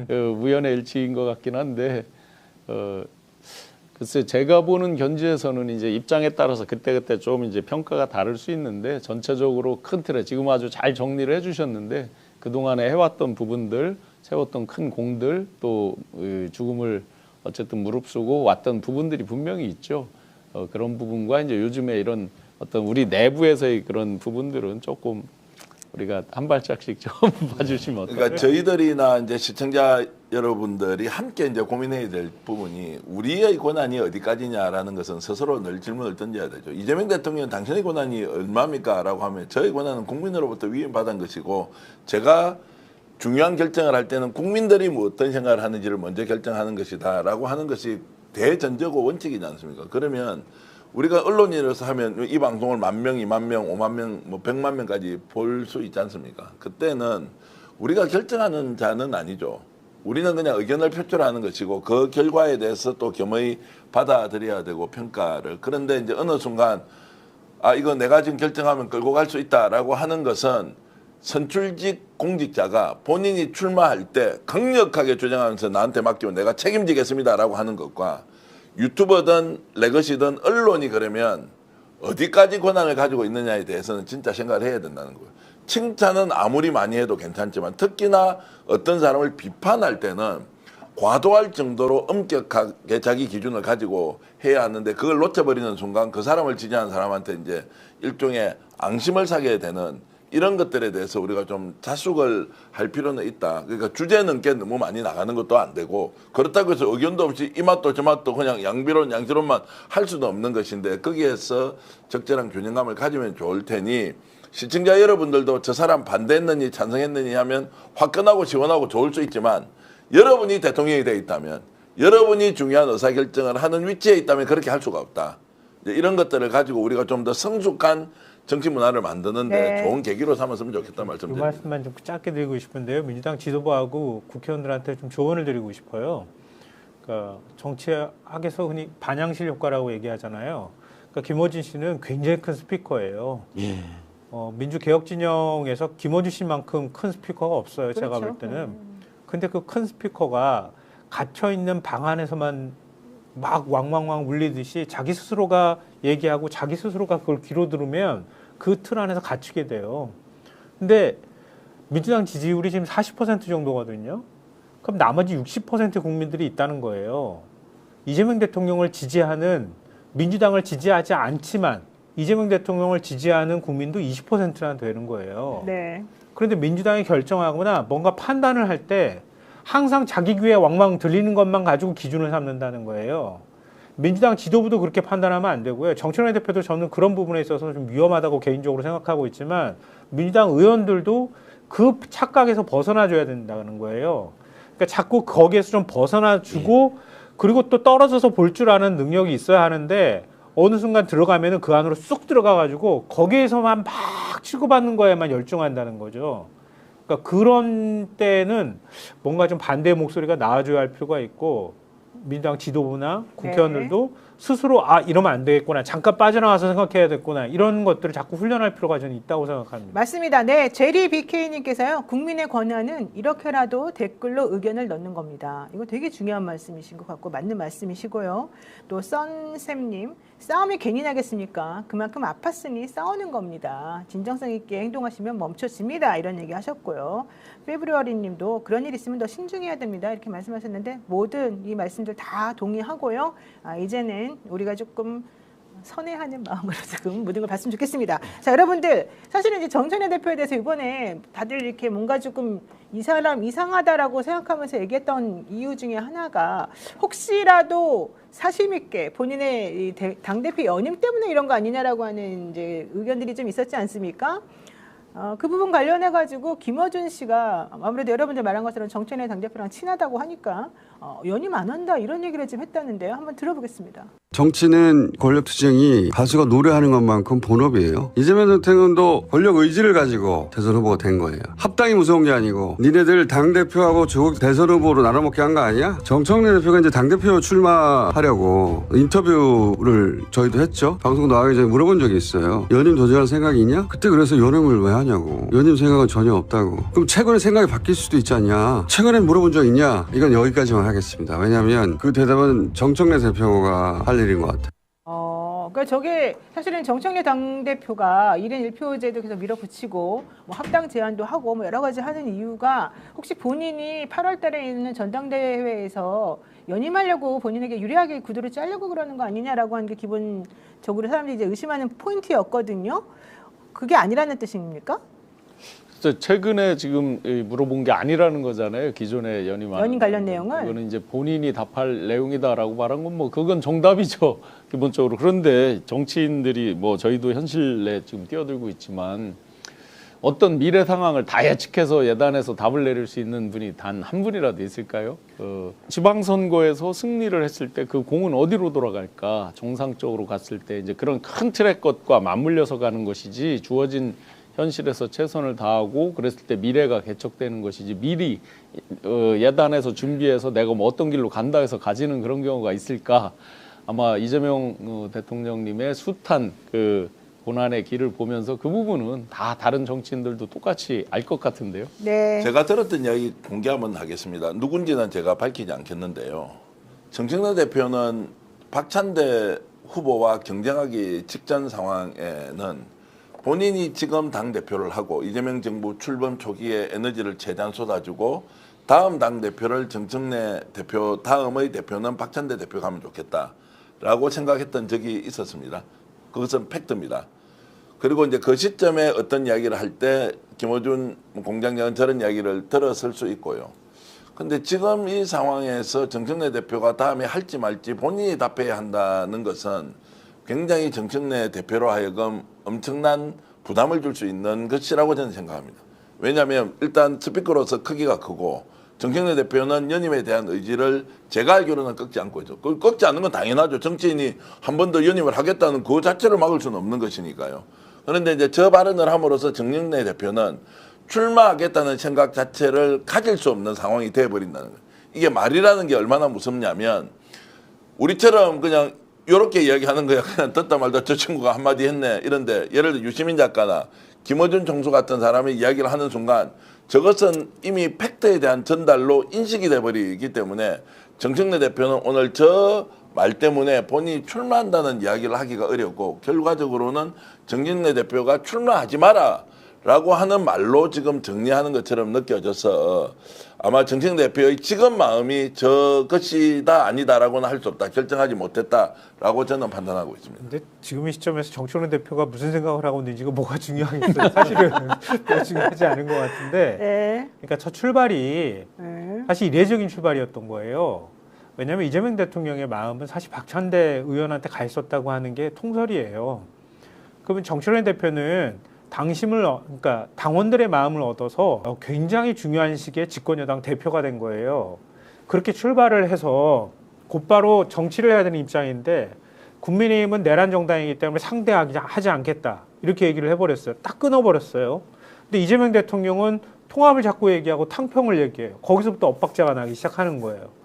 우연의 일치인 것 같긴 한데 글쎄 제가 보는 견지에서는 이제 입장에 따라서 그때그때 좀 이제 평가가 다를 수 있는데 전체적으로 큰 틀에 지금 아주 잘 정리를 해주셨는데 그동안에 해왔던 부분들 세웠던 큰 공들 또 죽음을 어쨌든 무릅쓰고 왔던 부분들이 분명히 있죠. 그런 부분과 이제 요즘에 이런 어떤 우리 내부에서의 그런 부분들은 조금 우리가 한 발짝씩 좀 봐주시면 어떨까요? 그러니까 저희들이나 이제 시청자 여러분들이 함께 이제 고민해야 될 부분이 우리의 권한이 어디까지냐라는 것은 스스로 늘 질문을 던져야 되죠. 이재명 대통령 당신의 권한이 얼마입니까?라고 하면 저의 권한은 국민으로부터 위임받은 것이고 제가 중요한 결정을 할 때는 국민들이 뭐 어떤 생각을 하는지를 먼저 결정하는 것이다라고 하는 것이 대전제고 원칙이지 않습니까? 그러면 우리가 언론인으로서 하면 이 방송을 10,000명, 20,000명, 50,000명, 뭐 100만 명까지 볼 수 있지 않습니까? 그때는 우리가 결정하는 자는 아니죠. 우리는 그냥 의견을 표출하는 것이고 그 결과에 대해서 또 겸허히 받아들여야 되고 평가를. 그런데 이제 어느 순간 아 이거 내가 지금 결정하면 끌고 갈 수 있다라고 하는 것은 선출직 공직자가 본인이 출마할 때 강력하게 주장하면서 나한테 맡기면 내가 책임지겠습니다라고 하는 것과 유튜버든 레거시든 언론이 그러면 어디까지 권한을 가지고 있느냐에 대해서는 진짜 생각을 해야 된다는 거예요. 칭찬은 아무리 많이 해도 괜찮지만 특히나 어떤 사람을 비판할 때는 과도할 정도로 엄격하게 자기 기준을 가지고 해야 하는데 그걸 놓쳐버리는 순간 그 사람을 지지하는 사람한테 이제 일종의 앙심을 사게 되는 이런 것들에 대해서 우리가 좀 자숙을 할 필요는 있다. 그러니까 주제 넘게 너무 많이 나가는 것도 안 되고 그렇다고 해서 의견도 없이 이 맛도 저 맛도 그냥 양지론만 할 수도 없는 것인데 거기에서 적절한 균형감을 가지면 좋을 테니 시청자 여러분들도 저 사람 반대했느니 찬성했느니 하면 화끈하고 시원하고 좋을 수 있지만 여러분이 대통령이 돼 있다면 여러분이 중요한 의사결정을 하는 위치에 있다면 그렇게 할 수가 없다. 이제 이런 것들을 가지고 우리가 좀 더 성숙한 정치 문화를 만드는데 네. 좋은 계기로 삼았으면 좋겠다 이 말씀드립니다. 말씀만 좀 짧게 드리고 싶은데요. 민주당 지도부하고 국회의원들한테 좀 조언을 드리고 싶어요. 그러니까 정치학에서 흔히 반향실 효과라고 얘기하잖아요. 그러니까 김어준 씨는 굉장히 큰 스피커예요. 예. 민주개혁 진영에서 김어준 씨만큼 큰 스피커가 없어요. 제가 그렇죠. 볼 때는. 근데 그 큰 스피커가 갇혀 있는 방 안에서만 막 왕왕왕 울리듯이 자기 스스로가 얘기하고 자기 스스로가 그걸 귀로 들으면 그 틀 안에서 갇히게 돼요. 근데 민주당 지지율이 지금 40% 정도거든요. 그럼 나머지 60% 국민들이 있다는 거예요. 이재명 대통령을 지지하는 민주당을 지지하지 않지만 이재명 대통령을 지지하는 국민도 20%나 되는 거예요. 네. 그런데 민주당이 결정하거나 뭔가 판단을 할 때 항상 자기 귀에 왕왕 들리는 것만 가지고 기준을 삼는다는 거예요. 민주당 지도부도 그렇게 판단하면 안 되고요. 정청래 대표도 저는 그런 부분에 있어서 좀 위험하다고 개인적으로 생각하고 있지만 민주당 의원들도 그 착각에서 벗어나줘야 된다는 거예요. 그러니까 자꾸 거기에서 좀 벗어나주고 그리고 또 떨어져서 볼 줄 아는 능력이 있어야 하는데 어느 순간 들어가면은 그 안으로 쑥 들어가가지고 거기에서만 막 치고받는 거에만 열중한다는 거죠. 그러니까 그런 때는 뭔가 좀 반대의 목소리가 나와줘야 할 필요가 있고 민주당 지도부나 국회의원들도 스스로 이러면 안 되겠구나. 잠깐 빠져나와서 생각해야 되겠구나. 이런 것들을 자꾸 훈련할 필요가 저는 있다고 생각합니다. 맞습니다. 네, 제리 BK님께서요. 국민의 권한은 이렇게라도 댓글로 의견을 넣는 겁니다. 이거 되게 중요한 말씀이신 것 같고 맞는 말씀이시고요. 또 썬샘님, 싸움이 괜히 나겠습니까? 그만큼 아팠으니 싸우는 겁니다. 진정성 있게 행동하시면 멈춰집니다. 이런 얘기 하셨고요. 페브리어리님도 그런 일 있으면 더 신중해야 됩니다. 이렇게 말씀하셨는데 모든 이 말씀들 다 동의하고요. 이제는 우리가 조금 선회하는 마음으로 지금 모든 걸 봤으면 좋겠습니다. 자, 여러분들 사실은 이제 정청래 대표에 대해서 이번에 다들 이렇게 뭔가 조금 이 사람 이상하다라고 생각하면서 얘기했던 이유 중에 하나가 혹시라도 사심 있게 본인의 이 당대표 연임 때문에 이런 거 아니냐라고 하는 이제 의견들이 좀 있었지 않습니까? 그 부분 관련해 가지고 김어준 씨가 아무래도 여러분들 말한 것처럼 정청래 당대표랑 친하다고 하니까 연임 안 한다 이런 얘기를 좀 했다는데요. 한번 들어보겠습니다. 정치는 권력투쟁이 가수가 노래하는 것만큼 본업이에요. 이재명 대통령도 권력 의지를 가지고 대선 후보가 된 거예요. 합당이 무서운 게 아니고 니네들 당대표하고 조국 대선 후보로 나눠먹게 한 거 아니야? 정청래 대표가 이제 당대표 출마하려고 인터뷰를 저희도 했죠. 방송 나가기 전에 물어본 적이 있어요. 연임 도전할 생각이 있냐? 그때 그래서 연임을 왜 하냐고. 연임 생각은 전혀 없다고. 그럼 최근에 생각이 바뀔 수도 있지 않냐? 최근에 물어본 적 있냐? 이건 여기까지만 하겠습니다. 왜냐하면 그 대답은 정청래 대표가 할 일인 것 같아요. 그러니까 저게 사실은 정청래 당대표가 1인 1표제도 계속 밀어붙이고 뭐 합당 제안도 하고 뭐 여러 가지 하는 이유가 혹시 본인이 8월 달에 있는 전당대회에서 연임하려고 본인에게 유리하게 구도를 짜려고 그러는 거 아니냐라고 하는 게 기본적으로 사람들이 이제 의심하는 포인트였거든요. 그게 아니라는 뜻입니까? 최근에 지금 물어본 게 아니라는 거잖아요. 기존의 연임 관련 내용을? 그거는 이제 본인이 답할 내용이다라고 말한 건 뭐 그건 정답이죠. 기본적으로. 그런데 정치인들이 뭐 저희도 현실에 지금 뛰어들고 있지만 어떤 미래 상황을 다 예측해서 예단해서 답을 내릴 수 있는 분이 단 한 분이라도 있을까요? 지방선거에서 승리를 했을 때 그 공은 어디로 돌아갈까? 정상적으로 갔을 때 이제 그런 큰 트랙 것과 맞물려서 가는 것이지 주어진 현실에서 최선을 다하고 그랬을 때 미래가 개척되는 것이지 미리 예단해서 준비해서 내가 뭐 어떤 길로 간다 해서 가지는 그런 경우가 있을까? 아마 이재명 대통령님의 숱한 그 고난의 길을 보면서 그 부분은 다 다른 정치인들도 똑같이 알 것 같은데요. 네. 제가 들었던 이야기 공개 한번 하겠습니다. 누군지는 제가 밝히지 않겠는데요. 정청래 대표는 박찬대 후보와 경쟁하기 직전 상황에는 본인이 지금 당대표를 하고 이재명 정부 출범 초기에 에너지를 최대한 쏟아주고 다음 당 대표를 정청래 대표 다음의 대표는 박찬대 대표가 하면 좋겠다라고 생각했던 적이 있었습니다. 그것은 팩트입니다. 그리고 이제 그 시점에 어떤 이야기를 할 때 김어준 공장장은 저런 이야기를 들었을 수 있고요. 근데 지금 이 상황에서 정청래 대표가 다음에 할지 말지 본인이 답해야 한다는 것은 굉장히 정청래 대표로 하여금 엄청난 부담을 줄 수 있는 것이라고 저는 생각합니다. 왜냐하면 일단 스피커로서 크기가 크고 정청래 대표는 연임에 대한 의지를 제가 알기로는 꺾지 않고 있죠. 그걸 꺾지 않는 건 당연하죠. 정치인이 한 번 더 연임을 하겠다는 그 자체를 막을 수는 없는 것이니까요. 그런데 이제 저 발언을 함으로써 정청래 대표는 출마하겠다는 생각 자체를 가질 수 없는 상황이 되어버린다는 거예요. 이게 말이라는 게 얼마나 무섭냐면 우리처럼 그냥 이렇게 이야기하는 거야. 그냥 듣다 말다 저 친구가 한마디 했네 이런데 예를 들어 유시민 작가나 김어준 총수 같은 사람이 이야기를 하는 순간 저것은 이미 팩트에 대한 전달로 인식이 돼버리기 때문에 정청래 대표는 오늘 저 말 때문에 본인이 출마한다는 이야기를 하기가 어렵고 결과적으로는 정청래 대표가 출마하지 마라 라고 하는 말로 지금 정리하는 것처럼 느껴져서 아마 정청래 대표의 지금 마음이 저것이다 아니다라고는 할 수 없다. 결정하지 못했다라고 저는 판단하고 있습니다. 근데 지금 이 시점에서 정청래 대표가 무슨 생각을 하고 있는지가 뭐가 중요하겠어요. 사실은 별로 중요하지 않은 것 같은데. 네. 그러니까 첫 출발이 네. 사실 이례적인 출발이었던 거예요. 왜냐하면 이재명 대통령의 마음은 사실 박찬대 의원한테 가 있었다고 하는 게 통설이에요. 그러면 정청래 대표는 그러니까 당원들의 마음을 얻어서 굉장히 중요한 시기에 집권여당 대표가 된 거예요. 그렇게 출발을 해서 곧바로 정치를 해야 되는 입장인데 국민의힘은 내란 정당이기 때문에 상대하지 않겠다 이렇게 얘기를 해버렸어요. 딱 끊어버렸어요. 근데 이재명 대통령은 통합을 자꾸 얘기하고 탕평을 얘기해요. 거기서부터 엇박자가 나기 시작하는 거예요.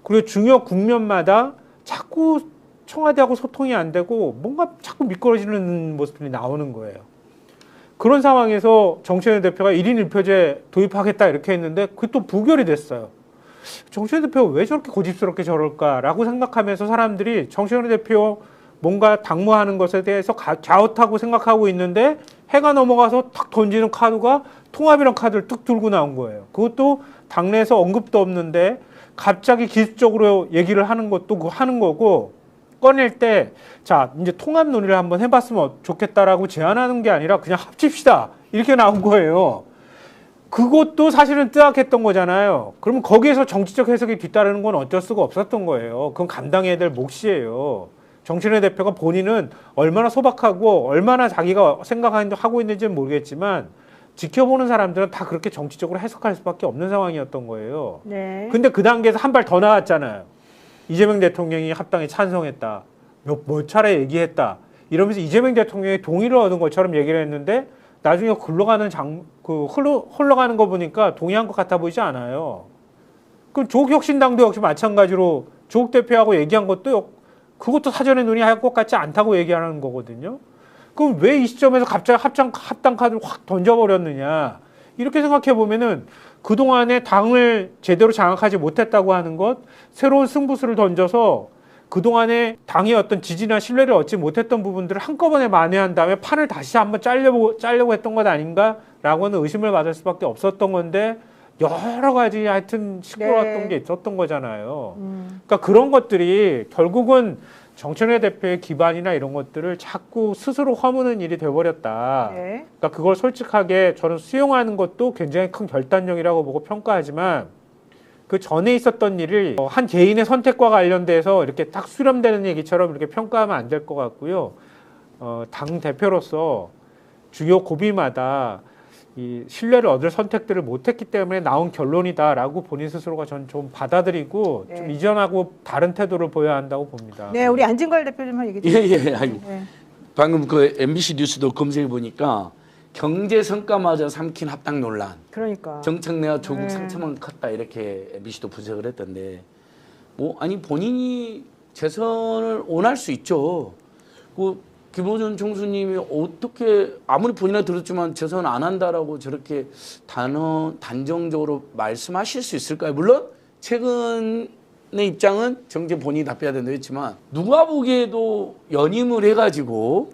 그리고 중요 국면마다 자꾸 청와대하고 소통이 안 되고 뭔가 자꾸 미끄러지는 모습들이 나오는 거예요. 그런 상황에서 정청래 대표가 1인 1표제 도입하겠다 이렇게 했는데 그게 또 부결이 됐어요. 정청래 대표가 왜 저렇게 고집스럽게 저럴까라고 생각하면서 사람들이 정청래 대표 뭔가 당무하는 것에 대해서 갸웃하고 생각하고 있는데 해가 넘어가서 탁 던지는 카드가 통합이라는 카드를 뚝 들고 나온 거예요. 그것도 당내에서 언급도 없는데 갑자기 기습적으로 얘기를 하는 것도 하는 거고 꺼낼 때 자 이제 통합 논의를 한번 해봤으면 좋겠다라고 제안하는 게 아니라 그냥 합칩시다 이렇게 나온 거예요. 그것도 사실은 뜨악했던 거잖아요. 그러면 거기에서 정치적 해석이 뒤따르는 건 어쩔 수가 없었던 거예요. 그건 감당해야 될 몫이에요. 정청래 대표가 본인은 얼마나 소박하고 얼마나 자기가 생각하고 있는지는 모르겠지만 지켜보는 사람들은 다 그렇게 정치적으로 해석할 수밖에 없는 상황이었던 거예요. 네. 근데 그 단계에서 한 발 더 나왔잖아요. 이재명 대통령이 합당에 찬성했다. 몇 차례 얘기했다. 이러면서 이재명 대통령이 동의를 얻은 것처럼 얘기를 했는데 나중에 흘러가는 거 보니까 동의한 것 같아 보이지 않아요. 그럼 조국혁신당도 역시 마찬가지로 조국 대표하고 얘기한 것도 그것도 사전에 논의할 것 같지 않다고 얘기하는 거거든요. 그럼 왜 이 시점에서 갑자기 합당 카드를 확 던져버렸느냐. 이렇게 생각해 보면은 그동안에 당을 제대로 장악하지 못했다고 하는 것, 새로운 승부수를 던져서 그동안에 당의 어떤 지지나 신뢰를 얻지 못했던 부분들을 한꺼번에 만회한 다음에 판을 다시 한번 짜려고 했던 것 아닌가라고는 의심을 받을 수밖에 없었던 건데 여러 가지 하여튼 시끄러웠던 네. 게 있었던 거잖아요. 그러니까 그런 것들이 결국은 정청래 대표의 기반이나 이런 것들을 자꾸 스스로 허무는 일이 돼버렸다. 네. 그러니까 그걸 솔직하게 저는 수용하는 것도 굉장히 큰 결단력이라고 보고 평가하지만 그 전에 있었던 일을 한 개인의 선택과 관련돼서 이렇게 딱 수렴되는 얘기처럼 이렇게 평가하면 안 될 것 같고요. 당 대표로서 주요 고비마다 이 신뢰를 얻을 선택들을 못했기 때문에 나온 결론이다라고 본인 스스로가 전 좀 받아들이고 네. 좀 이전하고 다른 태도를 보여야 한다고 봅니다. 네, 우리 안진걸 대표 좀 얘기 좀. 예. 아니, 네. 방금 그 MBC 뉴스도 검색해 보니까 경제 성과마저 삼킨 합당 논란. 그러니까. 정청래와 조국 네. 상처만 컸다 이렇게 MBC도 분석을 했던데 뭐 아니 본인이 재선을 원할 수 있죠. 그 김어준 총수님이 어떻게 아무리 본인이 들었지만 재선 안 한다라고 저렇게 단정적으로 말씀하실 수 있을까요? 물론 최근의 입장은 정제 본인이 답해야 된다고 했지만 누가 보기에도 연임을 해가지고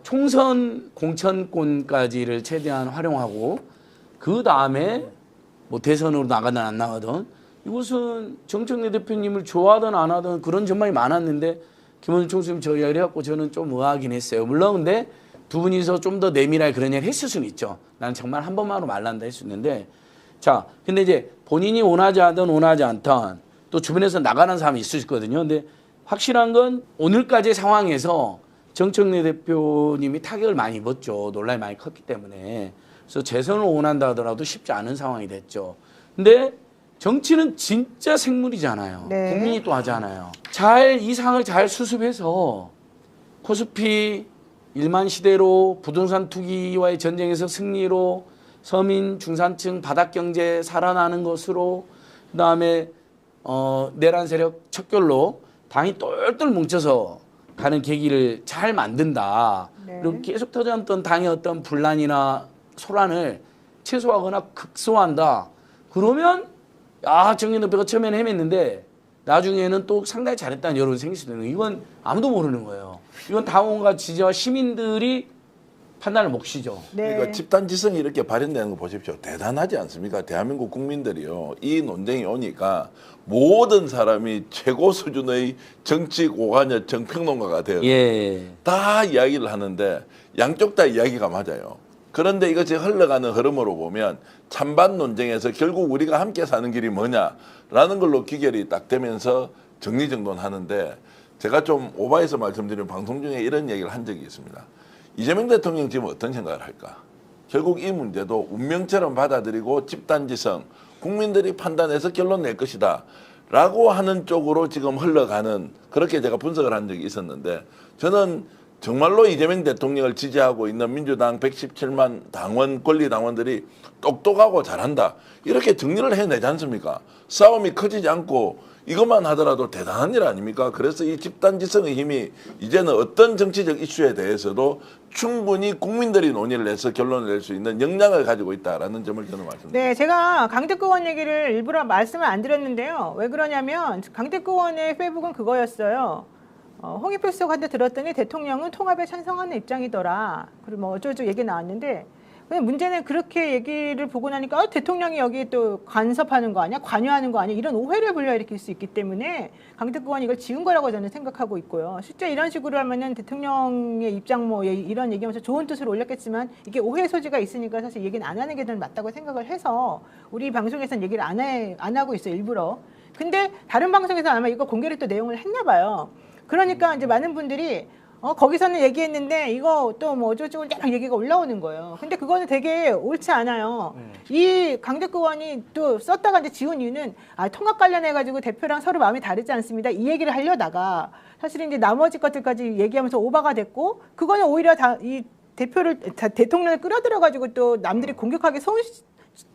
총선 공천권까지를 최대한 활용하고 그 다음에 뭐 대선으로 나가든 안 나가든 이것은 정청래 대표님을 좋아하든 안 하든 그런 전망이 많았는데 김원준 총수님 저 이야기를 해갖고 저는 좀 의아하긴 했어요. 물론 근데 두 분이서 좀 더 내밀하게 그런 얘기를 했을 수는 있죠. 나는 정말 한 번만으로 말란다 할 수 있는데 자 근데 이제 본인이 원하지 않든 원하지 않든 또 주변에서 나가는 사람이 있을 수 있거든요. 근데 확실한 건 오늘까지의 상황에서 정청래 대표님이 타격을 많이 입었죠. 논란이 많이 컸기 때문에. 그래서 재선을 원한다 하더라도 쉽지 않은 상황이 됐죠. 근데 정치는 진짜 생물이잖아요. 네. 국민이 또 하잖아요. 이 상을 잘 수습해서 코스피 1만 시대로 부동산 투기와의 전쟁에서 승리로 서민 중산층 바닥경제 살아나는 것으로 그다음에 내란 세력 척결로 당이 똘똘 뭉쳐서 가는 계기를 잘 만든다. 네. 그리고 계속 터졌던 당의 어떤 분란이나 소란을 최소화하거나 극소화한다. 그러면 정청래 대표가 처음에는 헤맸는데 나중에는 또 상당히 잘했다는 여론이 생길 수도 있는 거예요. 이건 아무도 모르는 거예요. 이건 당원과 지지와 시민들이 판단을 몫이죠. 네. 그러니까 집단지성이 이렇게 발현되는 거 보십시오. 대단하지 않습니까? 대한민국 국민들이요. 이 논쟁이 오니까 모든 사람이 최고 수준의 정치 고관여 정평론가가 되어요. 예. 다 이야기를 하는데 양쪽 다 이야기가 맞아요. 그런데 이것이 흘러가는 흐름으로 보면 찬반 논쟁에서 결국 우리가 함께 사는 길이 뭐냐라는 걸로 귀결이 딱 되면서 정리정돈하는데 제가 좀 오바해서 말씀드린 방송 중에 이런 얘기를 한 적이 있습니다. 이재명 대통령 지금 어떤 생각을 할까? 결국 이 문제도 운명처럼 받아들이고 집단지성, 국민들이 판단해서 결론 낼 것이다 라고 하는 쪽으로 지금 흘러가는 그렇게 제가 분석을 한 적이 있었는데 저는 정말로 이재명 대통령을 지지하고 있는 민주당 117만 당원, 권리당원들이 똑똑하고 잘한다. 이렇게 정리를 해내지 않습니까? 싸움이 커지지 않고 이것만 하더라도 대단한 일 아닙니까? 그래서 이 집단지성의 힘이 이제는 어떤 정치적 이슈에 대해서도 충분히 국민들이 논의를 해서 결론을 낼 수 있는 역량을 가지고 있다라는 점을 저는 말씀드립니다. 네, 제가 강대구 의원 얘기를 일부러 말씀을 안 드렸는데요. 왜 그러냐면 강대구 의원의 페이북은 그거였어요. 홍익표 수석한테 들었더니 대통령은 통합에 찬성하는 입장이더라. 그리고 뭐 어쩌고저쩌고 얘기 나왔는데 근데 문제는 그렇게 얘기를 보고 나니까 대통령이 여기 또 간섭하는 거 아니야? 관여하는 거 아니야? 이런 오해를 불러일으킬 수 있기 때문에 강대구 의원이 이걸 지은 거라고 저는 생각하고 있고요. 실제 이런 식으로 하면은 대통령의 입장 뭐 이런 얘기하면서 좋은 뜻으로 올렸겠지만 이게 오해 소지가 있으니까 사실 얘기는 안 하는 게 더 맞다고 생각을 해서 우리 방송에서는 얘기를 안 하고 있어요. 일부러. 근데 다른 방송에서 아마 이거 공개를 또 내용을 했나 봐요. 그러니까 이제 많은 분들이 거기서는 얘기했는데 이거 또 뭐 어쩌고저쩌고 막 얘기가 올라오는 거예요. 근데 그거는 되게 옳지 않아요. 이 강대구 의원이 또 썼다가 이제 지운 이유는 통합 관련해가지고 대표랑 서로 마음이 다르지 않습니다. 이 얘기를 하려다가 사실은 이제 나머지 것들까지 얘기하면서 오바가 됐고 그거는 오히려 이 대통령을 끌어들여가지고 또 남들이 공격하기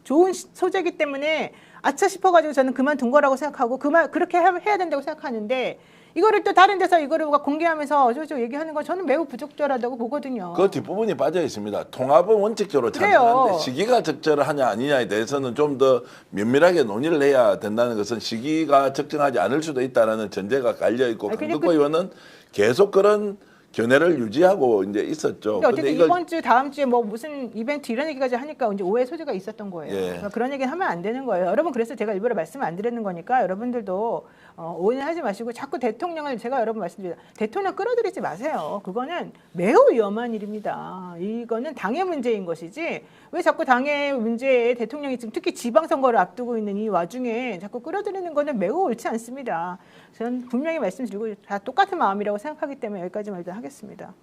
좋은 소재이기 때문에 아차 싶어가지고 저는 그만둔 거라고 생각하고 그렇게 해야 된다고 생각하는데 이거를 또 다른 데서 이거를 공개하면서 어쩌고저쩌고 얘기하는 건 저는 매우 부적절하다고 보거든요. 그 뒷부분이 빠져 있습니다. 통합은 원칙적으로 찬성하는데 시기가 적절하냐 아니냐에 대해서는 좀 더 면밀하게 논의를 해야 된다는 것은 시기가 적정하지 않을 수도 있다는 전제가 깔려 있고 강덕구 의원은 계속 그런 견해를 유지하고 이제 있었죠. 근데 어쨌든 이번 주 다음 주에 뭐 무슨 이벤트 이런 얘기까지 하니까 이제 오해 소지가 있었던 거예요. 예. 그러니까 그런 얘기는 하면 안 되는 거예요. 여러분 그래서 제가 일부러 말씀 안 드리는 거니까 여러분들도 오해는 하지 마시고 자꾸 대통령을 제가 여러분 말씀드립니다. 대통령 끌어들이지 마세요. 그거는 매우 위험한 일입니다. 이거는 당의 문제인 것이지 왜 자꾸 당의 문제에 대통령이 지금 특히 지방선거를 앞두고 있는 이 와중에 자꾸 끌어들이는 거는 매우 옳지 않습니다. 저는 분명히 말씀드리고 다 똑같은 마음이라고 생각하기 때문에 여기까지만 일단 하겠습니다.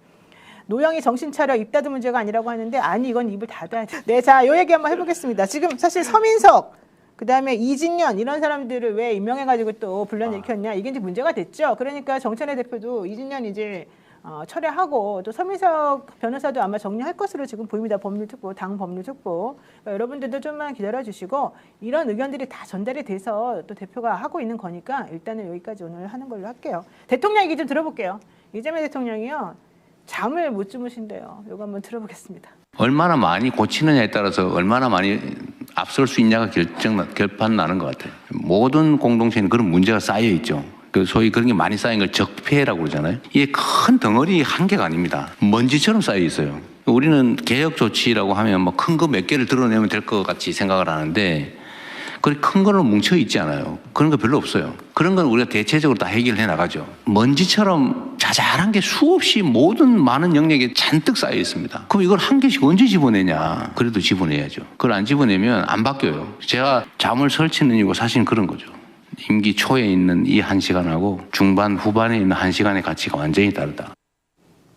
노영이 정신 차려 입 닫은 문제가 아니라고 하는데 아니 이건 입을 닫아야 돼. 네, 자, 요 얘기 한번 해보겠습니다. 지금 사실 서민석 그다음에 이진년 이런 사람들을 왜 임명해가지고 또 불러일으켰냐 이게 이제 문제가 됐죠. 그러니까 정청래 대표도 이진년 이제 철회하고 또 서민석 변호사도 아마 정리할 것으로 지금 보입니다. 법률특보, 당 법률특보. 그러니까 여러분들도 좀만 기다려주시고 이런 의견들이 다 전달이 돼서 또 대표가 하고 있는 거니까 일단은 여기까지 오늘 하는 걸로 할게요. 대통령 얘기 좀 들어볼게요. 이재명 대통령이요. 잠을 못 주무신대요. 이거 한번 들어보겠습니다. 얼마나 많이 고치느냐에 따라서 얼마나 많이 앞설 수 있냐가 결판 나는 것 같아요. 모든 공동체는 그런 문제가 쌓여 있죠. 소위 그런 게 많이 쌓인 걸 적폐라고 그러잖아요. 이게 큰 덩어리 한 개가 아닙니다. 먼지처럼 쌓여 있어요. 우리는 개혁 조치라고 하면 뭐 큰 거 몇 개를 드러내면 될 것 같이 생각을 하는데 그렇게 큰 걸로 뭉쳐 있지 않아요. 그런 거 별로 없어요. 그런 건 우리가 대체적으로 다 해결해 나가죠. 먼지처럼 자잘한 게 수없이 모든 많은 영역에 잔뜩 쌓여 있습니다. 그럼 이걸 한 개씩 언제 집어내냐? 그래도 집어내야죠. 그걸 안 집어내면 안 바뀌어요. 제가 잠을 설치는 이유가 사실 그런 거죠. 임기 초에 있는 이 1시간하고 중반 후반에 있는 1시간의 가치가 완전히 다르다.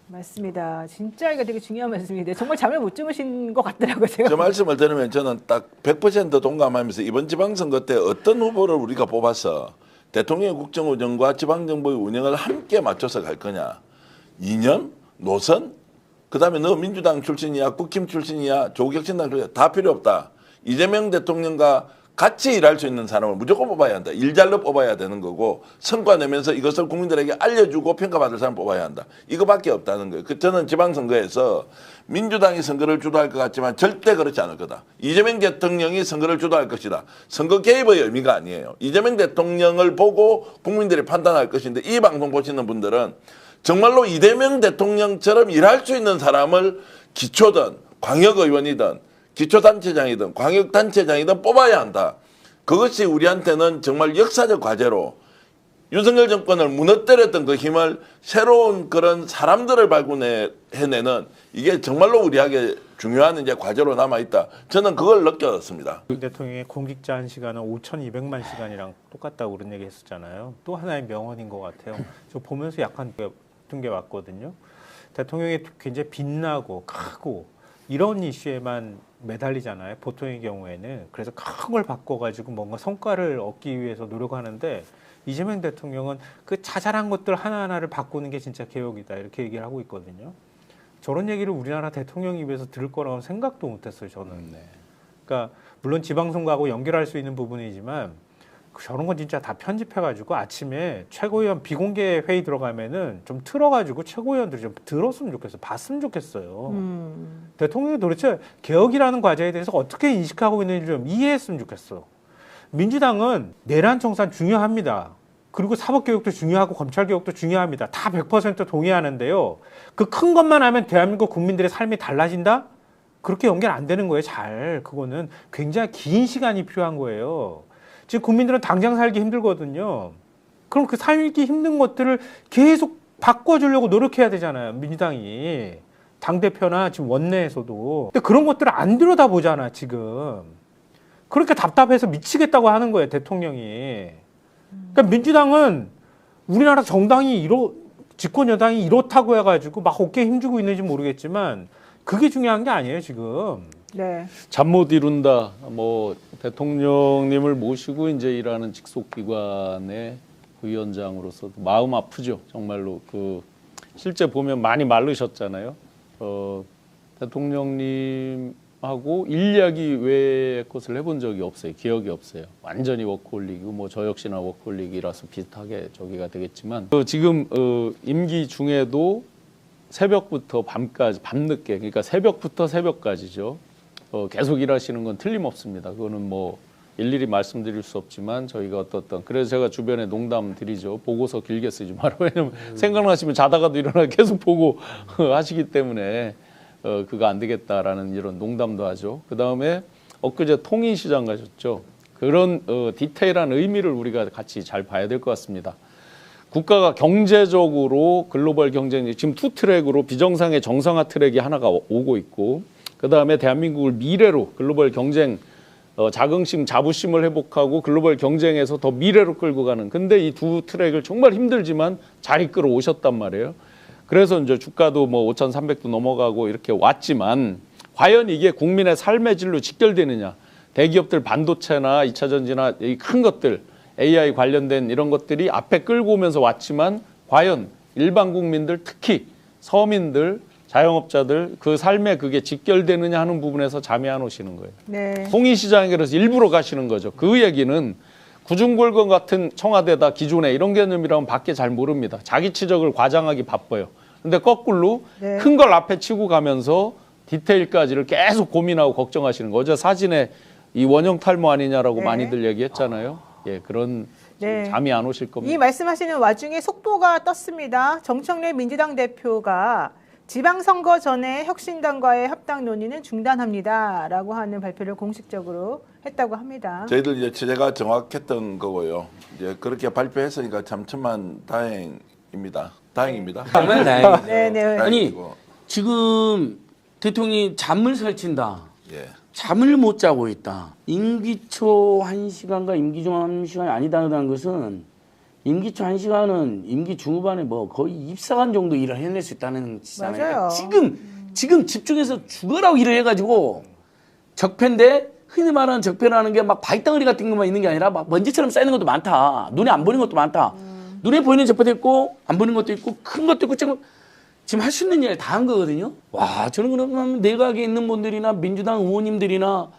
맞습니다. 진짜 이거 되게 중요한 말씀인데 정말 잠을 못 주무신 것 같더라고요. 제가. 저 말씀을 들으면 저는 딱 100% 동감하면서 이번 지방선거 때 어떤 후보를 우리가 뽑아서 대통령의 국정운영과 지방정부의 운영을 함께 맞춰서 갈 거냐. 이념, 노선, 그다음에 너 민주당 출신이야, 국힘 출신이야, 조국혁신당 출신이야, 다 필요 없다. 이재명 대통령과 같이 일할 수 있는 사람을 무조건 뽑아야 한다. 일잘로 뽑아야 되는 거고 성과 내면서 이것을 국민들에게 알려주고 평가받을 사람 뽑아야 한다. 이거밖에 없다는 거예요. 저는 지방선거에서 민주당이 선거를 주도할 것 같지만 절대 그렇지 않을 거다. 이재명 대통령이 선거를 주도할 것이다. 선거 개입의 의미가 아니에요. 이재명 대통령을 보고 국민들이 판단할 것인데 이 방송 보시는 분들은 정말로 이재명 대통령처럼 일할 수 있는 사람을 기초든 광역의원이든 기초단체장이든 광역단체장이든 뽑아야 한다. 그것이 우리한테는 정말 역사적 과제로 윤석열 정권을 무너뜨렸던 그 힘을 새로운 그런 사람들을 발굴해내는 이게 정말로 우리에게 중요한 이제 과제로 남아있다. 저는 그걸 느꼈습니다. 대통령의 공직자 1시간은 5,200만 시간이랑 똑같다고 그런 얘기 했었잖아요. 또 하나의 명언인 것 같아요. 저 보면서 약간 게 왔거든요. 대통령이 굉장히 빛나고 크고 이런 이슈에만 매달리잖아요. 보통의 경우에는. 그래서 큰 걸 바꿔가지고 뭔가 성과를 얻기 위해서 노력하는데 이재명 대통령은 그 자잘한 것들 하나하나를 바꾸는 게 진짜 개혁이다. 이렇게 얘기를 하고 있거든요. 저런 얘기를 우리나라 대통령 입에서 들을 거라고 생각도 못했어요. 저는. 그러니까 물론 지방선거하고 연결할 수 있는 부분이지만 저런 건 진짜 다 편집해가지고 아침에 최고위원 비공개 회의 들어가면은 좀 틀어가지고 최고위원들이 좀 들었으면 좋겠어요. 봤으면 좋겠어요. 대통령이 도대체 개혁이라는 과제에 대해서 어떻게 인식하고 있는지 좀 이해했으면 좋겠어. 민주당은 내란 청산 중요합니다. 그리고 사법개혁도 중요하고 검찰개혁도 중요합니다. 다 100% 동의하는데요. 그 큰 것만 하면 대한민국 국민들의 삶이 달라진다? 그렇게 연결 안 되는 거예요. 잘. 그거는 굉장히 긴 시간이 필요한 거예요. 지금 국민들은 당장 살기 힘들거든요. 그럼 그 살기 힘든 것들을 계속 바꿔주려고 노력해야 되잖아요. 민주당이. 당대표나 지금 원내에서도. 근데 그런 것들을 안 들여다보잖아, 지금. 그렇게 답답해서 미치겠다고 하는 거예요, 대통령이. 그러니까 민주당은 우리나라 정당이 집권 여당이 이렇다고 해가지고 막 어깨에 힘주고 있는지 모르겠지만 그게 중요한 게 아니에요, 지금. 네. 잠 못 이룬다. 뭐 대통령님을 모시고 이제 일하는 직속기관의 위원장으로서도 마음 아프죠. 정말로 그 실제 보면 많이 마르셨잖아요. 대통령님하고 일 이야기 외의 것을 해본 적이 없어요. 기억이 없어요. 완전히 워크홀릭이고 뭐 저 역시나 워크홀릭이라서 비슷하게 저기가 되겠지만 지금 임기 중에도 새벽부터 밤까지 밤늦게 그러니까 새벽부터 새벽까지죠. 계속 일하시는 건 틀림없습니다. 그거는 뭐 일일이 말씀드릴 수 없지만 저희가 어떻든 그래서 제가 주변에 농담 드리죠. 보고서 길게 쓰지 마라. 왜냐면 생각나시면 자다가도 일어나 계속 보고 하시기 때문에 그거 안 되겠다라는 이런 농담도 하죠. 그다음에 엊그제 통인시장 가셨죠. 그런 디테일한 의미를 우리가 같이 잘 봐야 될 것 같습니다. 국가가 경제적으로 글로벌 경쟁 지금 투 트랙으로 비정상의 정상화 트랙이 하나가 오고 있고 그다음에 대한민국을 미래로 글로벌 경쟁 자긍심, 자부심을 회복하고 글로벌 경쟁에서 더 미래로 끌고 가는 근데 이 두 트랙을 정말 힘들지만 잘 이끌어 오셨단 말이에요. 그래서 이제 주가도 뭐 5,300도 넘어가고 이렇게 왔지만 과연 이게 국민의 삶의 질로 직결되느냐. 대기업들 반도체나 2차 전지나 이 큰 것들 AI 관련된 이런 것들이 앞에 끌고 오면서 왔지만 과연 일반 국민들 특히 서민들 자영업자들 그 삶에 그게 직결되느냐 하는 부분에서 잠이 안 오시는 거예요. 네. 통일시장에 그래서 일부러 가시는 거죠. 그 얘기는 구중골건 같은 청와대다 기존에 이런 개념이라면 밖에 잘 모릅니다. 자기 치적을 과장하기 바빠요. 근데 거꾸로 네. 큰 걸 앞에 치고 가면서 디테일까지를 계속 고민하고 걱정하시는 거. 어제 사진에 이 원형 탈모 아니냐라고 네. 많이들 얘기했잖아요. 예, 그런 네. 잠이 안 오실 겁니다. 이 말씀하시는 와중에 속보가 떴습니다. 정청래 민주당 대표가 지방선거 전에 혁신당과의 합당 논의는 중단합니다라고 하는 발표를 공식적으로 했다고 합니다. 저희들 이제 취재가 정확했던 거고요. 이제 그렇게 발표했으니까 참 천만다행입니다. 다행입니다. 정말 다행. 네네. 아니 다행이고. 지금 대통령이 잠을 설친다. 예. 잠을 못 자고 있다. 임기초 1시간과 임기 중 1시간이 아니다라는 것은 임기초 1시간은 임기 중후반에 뭐 거의 입사관 정도 일을 해낼 수 있다는 뜻이잖아요. 맞아요. 그러니까 지금 집중해서 죽어라고 일을 해가지고 적폐인데 흔히 말하는 적폐라는 게 막 바위덩어리 같은 것만 있는 게 아니라 막 먼지처럼 쌓이는 것도 많다. 눈에 안 보이는 것도 많다. 눈에 보이는 적폐도 있고 안 보이는 것도 있고 큰 것도 있고 지금 할 수 있는 일 다 한 거거든요. 와, 저는 그러면 내각에 있는 분들이나 민주당 의원님들이나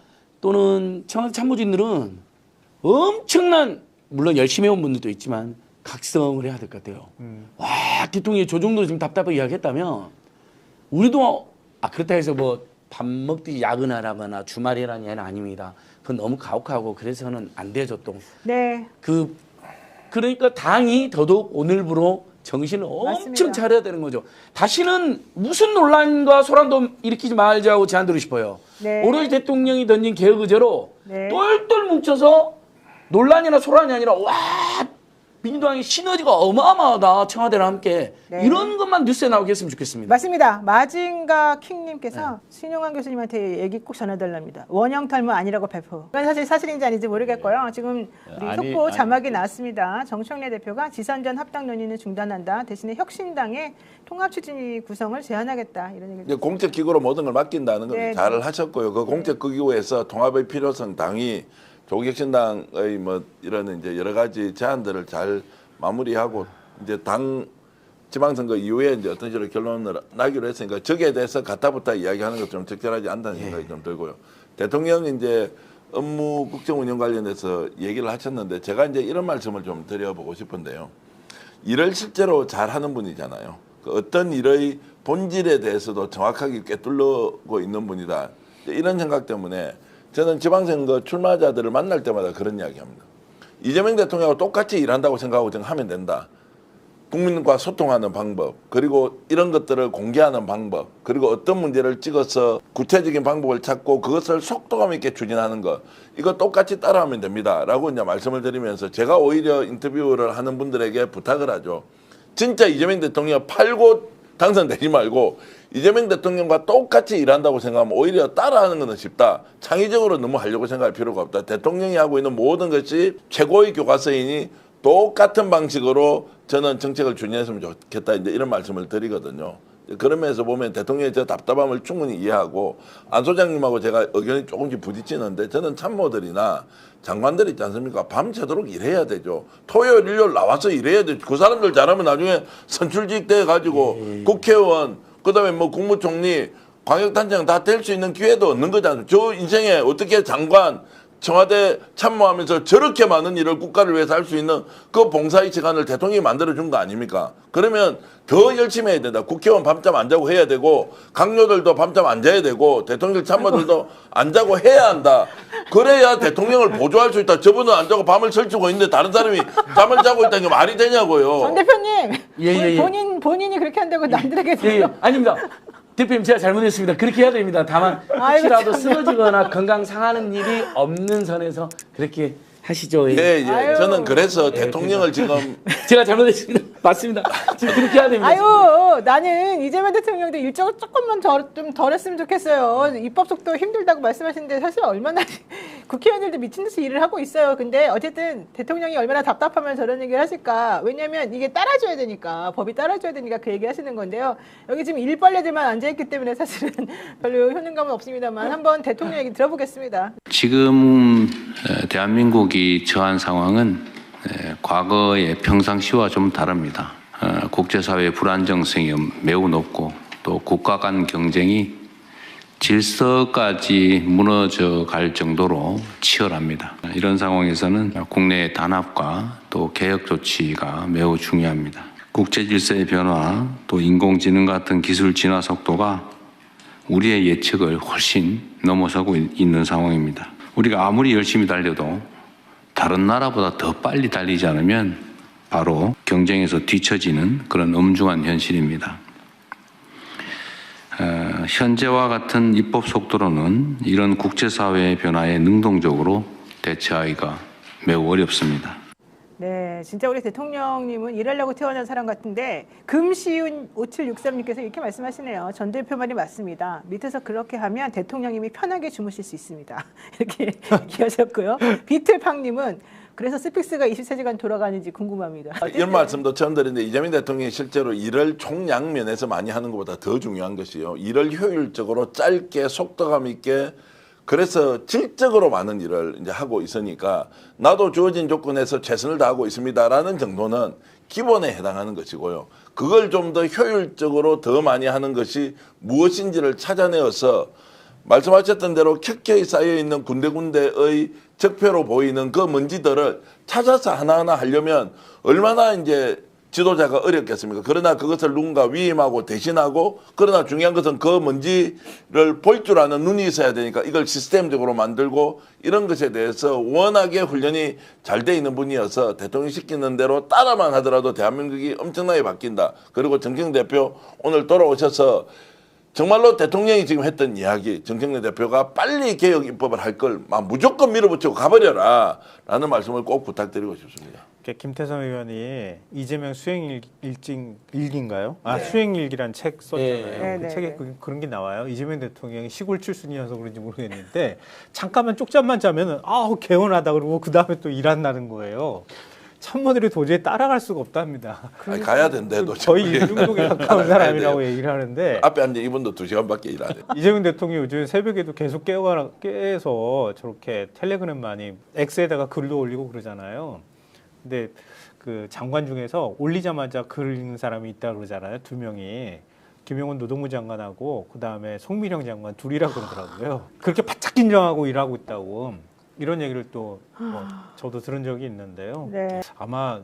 또는 청와대 참모진들은 엄청난 물론 열심히 해온 분들도 있지만 각성을 해야 될 것 같아요. 와, 대통령이 저 정도로 지금 답답하게 이야기했다면 우리도 그렇다 해서 뭐 밥 먹듯이 야근하라거나 주말이라는 얘는 아닙니다. 그건 너무 가혹하고 그래서는 안 되죠 또. 네. 그러니까 당이 더더욱 오늘부로 정신을 엄청 맞습니다. 차려야 되는 거죠. 다시는 무슨 논란과 소란도 일으키지 말자고 제안드리고 싶어요. 네. 오로지 대통령이 던진 개혁 의제로 네. 똘똘 뭉쳐서 논란이나 소란이 아니라 와 민주당의 시너지가 어마어마하다 청와대랑 함께 네. 이런 것만 뉴스에 나오게 했으면 좋겠습니다. 맞습니다. 마징가 킹님께서 신용환 교수님한테 얘기 꼭 전해달랍니다. 원형 탈모 아니라고 발표. 이건 사실 사실인지 아닌지 모르겠고요. 지금 우리 아니, 속보 아니. 자막이 나왔습니다. 정청래 대표가 지선전 합당 논의는 중단한다. 대신에 혁신당의 통합추진위 구성을 제안하겠다. 이런 얘기. 이제 공적 기구로 모든 걸 맡긴다는 걸 네. 잘 하셨고요. 그 공적 기구에서 통합의 필요성 당이 조국혁신당의 뭐 이런 이제 여러 가지 제안들을 잘 마무리하고 이제 당 지방선거 이후에 이제 어떤 식으로 결론을 나기로 했으니까 저기에 대해서 가타부타 이야기하는 것 좀 적절하지 않다는 생각이 좀 들고요. 대통령이 이제 업무 국정 운영 관련해서 얘기를 하셨는데 제가 이제 이런 말씀을 좀 드려보고 싶은데요. 일을 실제로 잘하는 분이잖아요. 그 어떤 일의 본질에 대해서도 정확하게 꿰뚫고 있는 분이다. 이런 생각 때문에 저는 지방선거 출마자들을 만날 때마다 그런 이야기합니다. 이재명 대통령하고 똑같이 일한다고 생각하고 지금 하면 된다. 국민과 소통하는 방법, 그리고 이런 것들을 공개하는 방법, 그리고 어떤 문제를 찍어서 구체적인 방법을 찾고 그것을 속도감 있게 추진하는 것, 이거 똑같이 따라하면 됩니다. 라고 이제 말씀을 드리면서 제가 오히려 인터뷰를 하는 분들에게 부탁을 하죠. 진짜 이재명 대통령 팔고 당선되지 말고 이재명 대통령과 똑같이 일한다고 생각하면 오히려 따라하는 것은 쉽다. 창의적으로 너무 하려고 생각할 필요가 없다. 대통령이 하고 있는 모든 것이 최고의 교과서이니 똑같은 방식으로 저는 정책을 추진했으면 좋겠다. 이제 이런 말씀을 드리거든요. 그런 면에서 보면 대통령의 저 답답함을 충분히 이해하고 안 소장님하고 제가 의견이 조금씩 부딪히는데 저는 참모들이나 장관들 있지 않습니까? 밤새도록 일해야 되죠. 토요일, 일요일 나와서 일해야 되죠. 그 사람들 잘하면 나중에 선출직 돼가지고 국회의원, 그다음에 뭐 국무총리, 광역단장 다 될 수 있는 기회도 얻는 거잖아요. 저 인생에 어떻게 장관, 청와대 참모하면서 저렇게 많은 일을 국가를 위해서 할 수 있는 그 봉사의 시간을 대통령이 만들어준 거 아닙니까? 그러면 더 열심히 해야 된다. 국회의원 밤잠 안 자고 해야 되고 강요들도 밤잠 안 자야 되고 대통령 참모들도 안 자고 해야 한다. 그래야 대통령을 보조할 수 있다. 저분은 안 자고 밤을 설치고 있는데 다른 사람이 잠을 자고 있다는 게 말이 되냐고요. 정 대표님, 예. 본인이 그렇게 한다고 남들에게 예. 아닙니다. 대표님 제가 잘못했습니다. 그렇게 해야 됩니다. 다만 혹시라도 아이고, 쓰러지거나 건강 상하는 일이 없는 선에서 그렇게 하시죠. 예. 아유. 저는 그래서 대통령을 지금 제가 잘못했습니다. 맞습니다. 지금 그렇게 해야 됩니다. 아유, 나는 이재명 대통령도 일정을 조금만 좀 덜 했으면 좋겠어요. 입법 속도 힘들다고 말씀하시는데 사실 얼마나 국회의원들도 미친 듯이 일을 하고 있어요. 근데 어쨌든 대통령이 얼마나 답답하면 저런 얘기를 하실까. 왜냐하면 이게 따라줘야 되니까, 법이 따라줘야 되니까 그 얘기 하시는 건데요. 여기 지금 일벌레들만 앉아있기 때문에 사실은 별로 효능감은 없습니다만 한번 대통령 얘기 들어보겠습니다. 지금 대한민국이 처한 상황은 과거의 평상시와 좀 다릅니다. 국제사회의 불안정성이 매우 높고 또 국가 간 경쟁이 질서까지 무너져 갈 정도로 치열합니다. 이런 상황에서는 국내의 단합과 또 개혁 조치가 매우 중요합니다. 국제 질서의 변화, 또 인공지능 같은 기술 진화 속도가 우리의 예측을 훨씬 넘어서고 있는 상황입니다. 우리가 아무리 열심히 달려도 다른 나라보다 더 빨리 달리지 않으면 바로 경쟁에서 뒤처지는 그런 엄중한 현실입니다. 현재와 같은 입법 속도로는 이런 국제사회의 변화에 능동적으로 대처하기가 매우 어렵습니다. 네, 진짜 우리 대통령님은 일하려고 태어난 사람 같은데 금시윤 5763님께서 이렇게 말씀하시네요. 전 대표 말이 맞습니다. 밑에서 그렇게 하면 대통령님이 편하게 주무실 수 있습니다. 이렇게 얘기하셨고요. 비틀팡님은 그래서 스픽스가 24시간 돌아가는지 궁금합니다. 이런 말씀도 처음 드렸는데 이재명 대통령이 실제로 일을 총량면에서 많이 하는 것보다 더 중요한 것이요. 일을 효율적으로 짧게 속도감 있게 그래서 질적으로 많은 일을 이제 하고 있으니까 나도 주어진 조건에서 최선을 다하고 있습니다라는 정도는 기본에 해당하는 것이고요. 그걸 좀 더 효율적으로 더 많이 하는 것이 무엇인지를 찾아내어서 말씀하셨던 대로 켜켜이 쌓여있는 군데군데의 적폐로 보이는 그 먼지들을 찾아서 하나하나 하려면 얼마나 이제 지도자가 어렵겠습니까? 그러나 그것을 누군가 위임하고 대신하고 그러나 중요한 것은 그 먼지를 볼 줄 아는 눈이 있어야 되니까 이걸 시스템적으로 만들고 이런 것에 대해서 워낙에 훈련이 잘 돼 있는 분이어서 대통령이 시키는 대로 따라만 하더라도 대한민국이 엄청나게 바뀐다. 그리고 정경 대표 오늘 돌아오셔서 정말로 대통령이 지금 했던 이야기 정경래 대표가 빨리 개혁 입법을 할 걸 무조건 밀어붙이고 가버려라 라는 말씀을 꼭 부탁드리고 싶습니다. 김태성 의원이 이재명 수행일기인가요? 수행일기란 책 썼잖아요. 그 책에 그런 게 나와요. 이재명 대통령이 시골 출신이어서 그런지 모르겠는데 잠깐만 쪽잠만 자면은 개운하다 그러고 그 다음에 또 일한다는 거예요. 참모들이 도저히 따라갈 수가 없답니다. 아니, 가야 된대도 저희 일중독에 가까운 사람이라고 얘기를 하는데 앞에 앉은 이분도 2시간밖에 일 안 해요. 이재명 대통령이 요즘 새벽에도 계속 깨서 저렇게 텔레그램만이 X에다가 글도 올리고 그러잖아요. 근데 그 장관 중에서 올리자마자 글 읽는 사람이 있다 그러잖아요. 2명이. 김용은 노동부 장관하고 그다음에 송미령 장관 둘이라 그러더라고요. 그렇게 바짝 긴장하고 일하고 있다고. 이런 얘기를 또 저도 들은 적이 있는데요. 네. 아마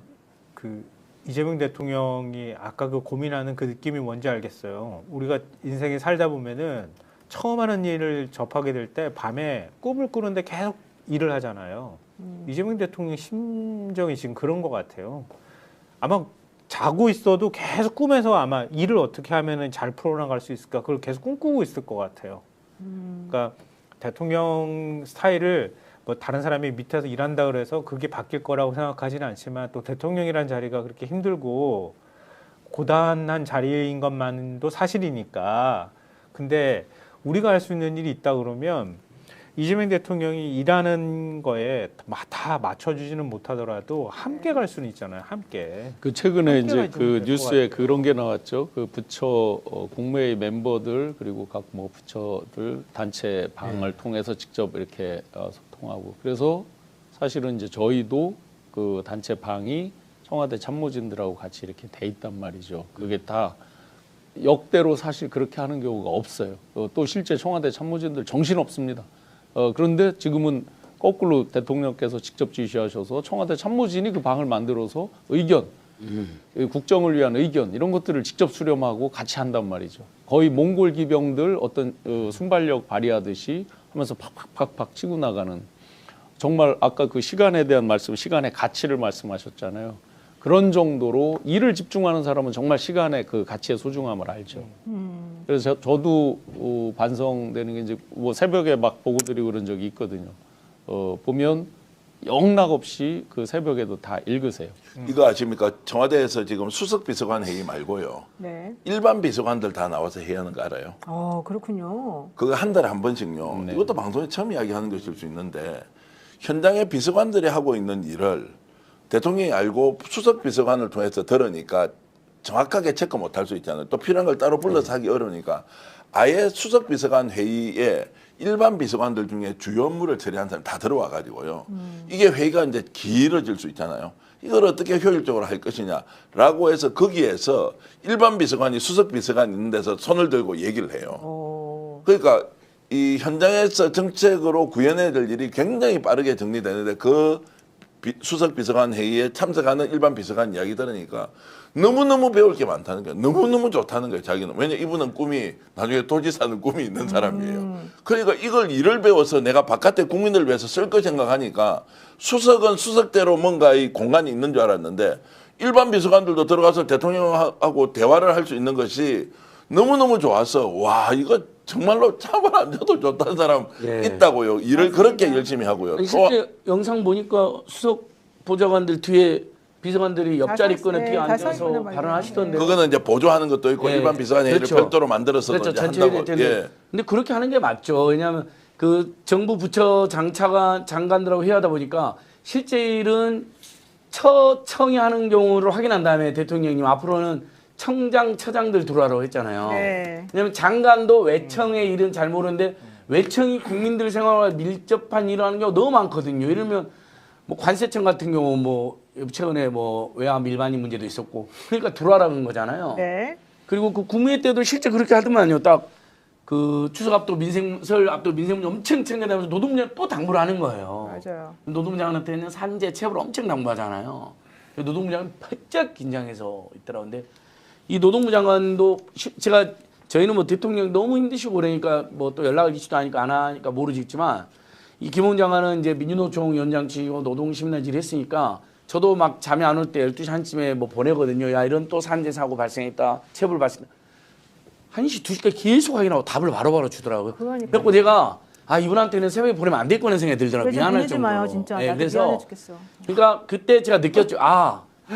그 이재명 대통령이 아까 그 고민하는 그 느낌이 뭔지 알겠어요. 우리가 인생에 살다 보면은 처음 하는 일을 접하게 될 때 밤에 꿈을 꾸는데 계속 일을 하잖아요. 이재명 대통령 심정이 지금 그런 것 같아요. 아마 자고 있어도 계속 꿈에서 아마 일을 어떻게 하면은 잘 풀어나갈 수 있을까 그걸 계속 꿈꾸고 있을 것 같아요. 그러니까 대통령 스타일을 뭐 다른 사람이 밑에서 일한다 그래서 그게 바뀔 거라고 생각하지는 않지만 또 대통령이란 자리가 그렇게 힘들고 고단한 자리인 것만도 사실이니까. 근데 우리가 할 수 있는 일이 있다 그러면 이재명 대통령이 일하는 거에 다 맞춰주지는 못하더라도 함께 갈 수는 있잖아요. 함께. 그 최근에 이제 그 뉴스에 같아요. 그런 게 나왔죠. 그 부처 국무회의 멤버들 그리고 각 뭐 부처들 단체 방을 통해서 직접 이렇게 소통하고 그래서 사실은 이제 저희도 그 단체 방이 청와대 참모진들하고 같이 이렇게 돼 있단 말이죠. 그게 다 역대로 사실 그렇게 하는 경우가 없어요. 또 실제 청와대 참모진들 정신 없습니다. 그런데 지금은 거꾸로 대통령께서 직접 지시하셔서 청와대 참모진이 그 방을 만들어서 의견, 국정을 위한 의견 이런 것들을 직접 수렴하고 같이 한단 말이죠. 거의 몽골 기병들 어떤 순발력 발휘하듯이 하면서 팍팍팍팍 치고 나가는 정말 아까 그 시간에 대한 말씀, 시간의 가치를 말씀하셨잖아요. 그런 정도로 일을 집중하는 사람은 정말 시간의 그 가치의 소중함을 알죠. 그래서 저도 반성되는 게 이제 뭐 새벽에 막 보고 드리고 그런 적이 있거든요. 보면 영락 없이 그 새벽에도 다 읽으세요. 이거 아십니까? 청와대에서 지금 수석 비서관 회의 말고요. 네. 일반 비서관들 다 나와서 해야 하는 거 알아요? 그렇군요. 그거 한 달에 한 번씩요. 네. 이것도 방송에 처음 이야기하는 것일 수 있는데 현장의 비서관들이 하고 있는 일을 대통령이 알고 수석 비서관을 통해서 들으니까 정확하게 체크 못할 수 있잖아요. 또 필요한 걸 따로 불러서 하기 어려우니까 아예 수석 비서관 회의에 일반 비서관들 중에 주요 업무를 처리한 사람 다 들어와 가지고요. 이게 회의가 이제 길어질 수 있잖아요. 이걸 어떻게 효율적으로 할 것이냐라고 해서 거기에서 일반 비서관이 수석 비서관 있는 데서 손을 들고 얘기를 해요. 그러니까 이 현장에서 정책으로 구현해야 될 일이 굉장히 빠르게 정리되는데 그 수석 비서관 회의에 참석하는 일반 비서관 이야기 들으니까 너무너무 배울 게 많다는 거예요. 너무너무 좋다는 거예요. 자기는. 왜냐 이분은 꿈이 나중에 도지사는 꿈이 있는 사람이에요. 그러니까 이걸 일을 배워서 내가 바깥에 국민을 위해서 쓸 거 생각하니까 수석은 수석대로 뭔가 이 공간이 있는 줄 알았는데 일반 비서관들도 들어가서 대통령하고 대화를 할 수 있는 것이 너무너무 좋아서 와 이거 정말로 잠을 안 자도 좋다는 사람 예. 있다고요. 일을 그렇게 열심히 하고요. 아니, 또 실제 영상 보니까 수석 보좌관들 뒤에 비서관들이 옆자리 끈에 뒤에 다 서 앉아서 있구나 발언하시던데. 그거는 이제 보조하는 것도 있고 예. 일반 비서관이 그렇죠. 별도로 만들어서 그렇죠. 이제 전체회의 한다고. 될 텐데. 근데 그렇게 하는 게 맞죠. 왜냐하면 그 정부 부처 장관들하고 회의하다 보니까 실제 일은 처청이 하는 경우를 확인한 다음에 대통령님 앞으로는 청장, 처장들 들어와라고 했잖아요. 네. 왜냐하면 장관도 외청의 일은 잘 모르는데 외청이 국민들 생활과 밀접한 일을 하는 경우가 너무 많거든요. 예를 들면 뭐 관세청 같은 경우 뭐 최근에 뭐 외화 밀반입 문제도 있었고 그러니까 들어와라는 거잖아요. 네. 그리고 그 국무회 때도 실제 그렇게 하더만요. 딱 그 추석 앞두고 설 앞두고 민생 문제 엄청 챙겨내면서 노동부장 또 당부를 하는 거예요. 맞아요. 노동부장한테는 산재 체불 엄청 당부하잖아요. 노동부장은 바짝 긴장해서 있더라고요. 근데 이 노동부 장관도 저희는 뭐 대통령 너무 힘드시고 그러니까 뭐 또 연락을 기시도 하니까 안 하니까 모르겠지만 이 김홍 장관은 이제 민주노총 위원장직이고 노동시민단지를 했으니까 저도 막 잠이 안 올 때 12시 한쯤에 뭐 보내거든요. 야 이런 또 산재 사고 발생했다. 체불 발생했다. 1시, 2시까지 계속 확인하고 답을 바로바로 주더라고요. 그러니까요. 그래서 내가 이분한테는 새벽에 보내면 안 될 거라는 생각이 들더라고요. 그래서 미안할 보내지 정도로. 마요, 진짜. 네, 나도 그래서 미안해 죽겠어. 그러니까 그때 제가 느꼈죠.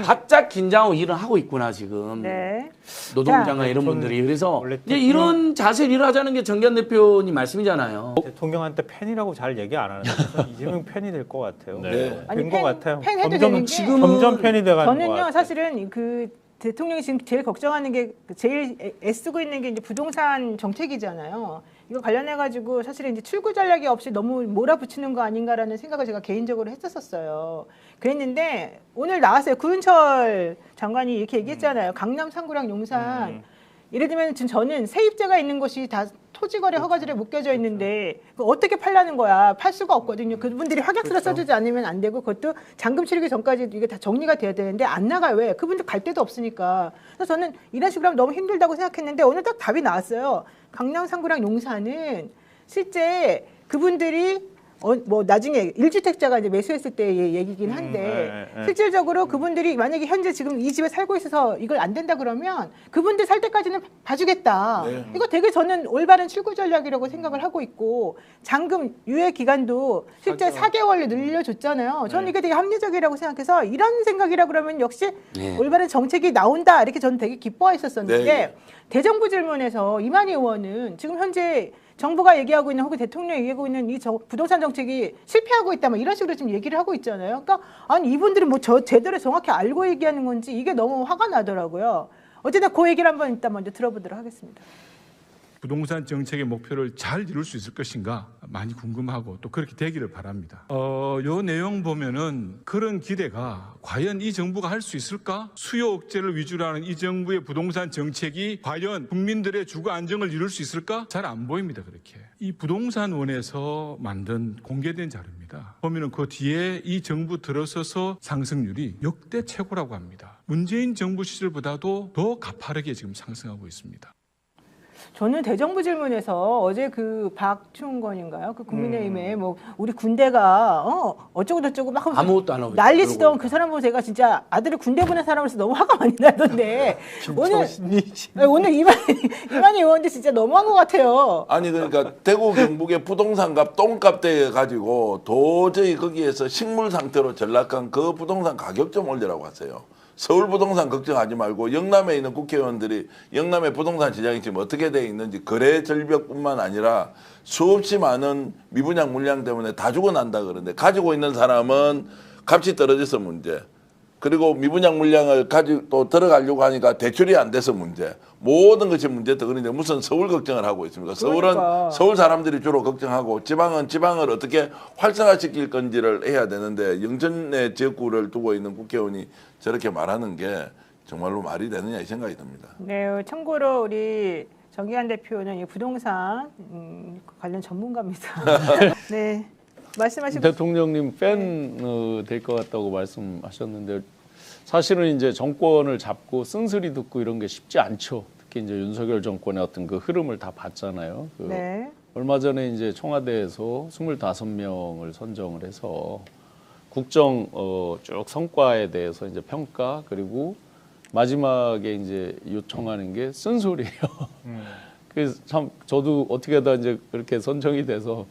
바짝 긴장하고 일을 하고 있구나 지금. 네. 노동장관 이런 분들이. 그래서 원래 이제 이런 자세를 일하자는 게 정기환 대표님 말씀이잖아요. 대통령한테 팬이라고 잘 얘기 안 하는데 저는 이재명 팬이 될 것 같아요. 네. 아니, 된 것 같아요. 팬 해도 점점 되는데 점점 팬이 돼가는 것 저는요 같아요. 사실은 그 대통령이 지금 제일 걱정하는 게 제일 애쓰고 있는 게 이제 부동산 정책이잖아요. 이거 관련해 가지고 사실은 이제 출구 전략이 없이 너무 몰아붙이는 거 아닌가라는 생각을 제가 개인적으로 했었어요. 그랬는데 오늘 나왔어요. 구은철 장관이 이렇게 얘기했잖아요. 강남 상구랑 용산. 예를 들면 지금 저는 세입자가 있는 곳이 다 토지거래 허가제에 묶여져 있는데 그거 어떻게 팔라는 거야. 팔 수가 없거든요. 그분들이 확약서를 써주지 않으면 안 되고 그것도 잔금 치르기 전까지 이게 다 정리가 돼야 되는데 안 나가요. 왜? 그분들 갈 데도 없으니까. 그래서 저는 이런 식으로 하면 너무 힘들다고 생각했는데 오늘 딱 답이 나왔어요. 강남 상구랑 용산은 실제 그분들이 뭐 나중에 1주택자가 이제 매수했을 때 얘기긴 한데 실질적으로 그분들이 만약에 현재 지금 이 집에 살고 있어서 이걸 안 된다 그러면 그분들 살 때까지는 봐주겠다. 네. 이거 되게 저는 올바른 출구 전략이라고 생각을 하고 있고 잔금 유예 기간도 실제 4개월로 늘려줬잖아요. 저는 이게 되게 합리적이라고 생각해서 이런 생각이라 그러면 역시 네. 올바른 정책이 나온다 이렇게 저는 되게 기뻐했었었는데 네. 대정부 질문에서 이만희 의원은 지금 현재 정부가 얘기하고 있는 혹은 대통령이 얘기하고 있는 이 부동산 정책이 실패하고 있다 뭐 이런 식으로 지금 얘기를 하고 있잖아요. 그러니까 아니 이분들은 뭐 제대로 정확히 알고 얘기하는 건지 이게 너무 화가 나더라고요. 어쨌든 그 얘기를 한번 일단 먼저 들어보도록 하겠습니다. 부동산 정책의 목표를 잘 이룰 수 있을 것인가 많이 궁금하고 또 그렇게 되기를 바랍니다. 요 내용 보면은 그런 기대가 과연 이 정부가 할 수 있을까? 수요 억제를 위주로 하는 이 정부의 부동산 정책이 과연 국민들의 주거 안정을 이룰 수 있을까? 잘 안 보입니다. 그렇게. 이 부동산원에서 만든 공개된 자료입니다. 보면은 그 뒤에 이 정부 들어서서 상승률이 역대 최고라고 합니다. 문재인 정부 시절보다도 더 가파르게 지금 상승하고 있습니다. 저는 대정부 질문에서 어제 그 박충건인가요? 그 국민의힘에 뭐 우리 군대가 어쩌고 저쩌고 막 하면서 아무것도 안 하고 난리치던 그 사람 보고 제가 진짜 아들을 군대 보낸 사람으로서 너무 화가 많이 나던데 오늘 이만희 의원도 진짜 너무한 것 같아요. 아니 그러니까 대구 경북의 부동산값 똥값 돼 가지고 도저히 거기에서 식물 상태로 전락한 그 부동산 가격 좀 올리라고 하세요. 서울 부동산 걱정하지 말고 영남에 있는 국회의원들이 영남의 부동산 시장이 지금 어떻게 돼 있는지 거래 절벽뿐만 아니라 수없이 많은 미분양 물량 때문에 다 죽어난다 그러는데 가지고 있는 사람은 값이 떨어져서 문제. 그리고 미분양 물량을 가지고 또 들어가려고 하니까 대출이 안 돼서 문제. 모든 것이 문제다. 그런데 무슨 서울 걱정을 하고 있습니까? 서울은 그러니까. 서울 사람들이 주로 걱정하고 지방은 지방을 어떻게 활성화시킬 건지를 해야 되는데 영전의 지역구를 두고 있는 국회의원이 저렇게 말하는 게 정말로 말이 되느냐 이 생각이 듭니다. 네, 참고로 우리 정기환 대표는 이 부동산 관련 전문가입니다. 네, 말씀하시고 대통령님 팬 될 것 같다고 말씀하셨는데 사실은 이제 정권을 잡고 쓴소리 듣고 이런 게 쉽지 않죠. 특히 이제 윤석열 정권의 어떤 그 흐름을 다 봤잖아요. 네. 얼마 전에 이제 청와대에서 25명을 선정을 해서 국정 쭉 성과에 대해서 이제 평가 그리고 마지막에 이제 요청하는 게 쓴소리예요. 그래서 참 저도 어떻게 하다 이제 그렇게 선정이 돼서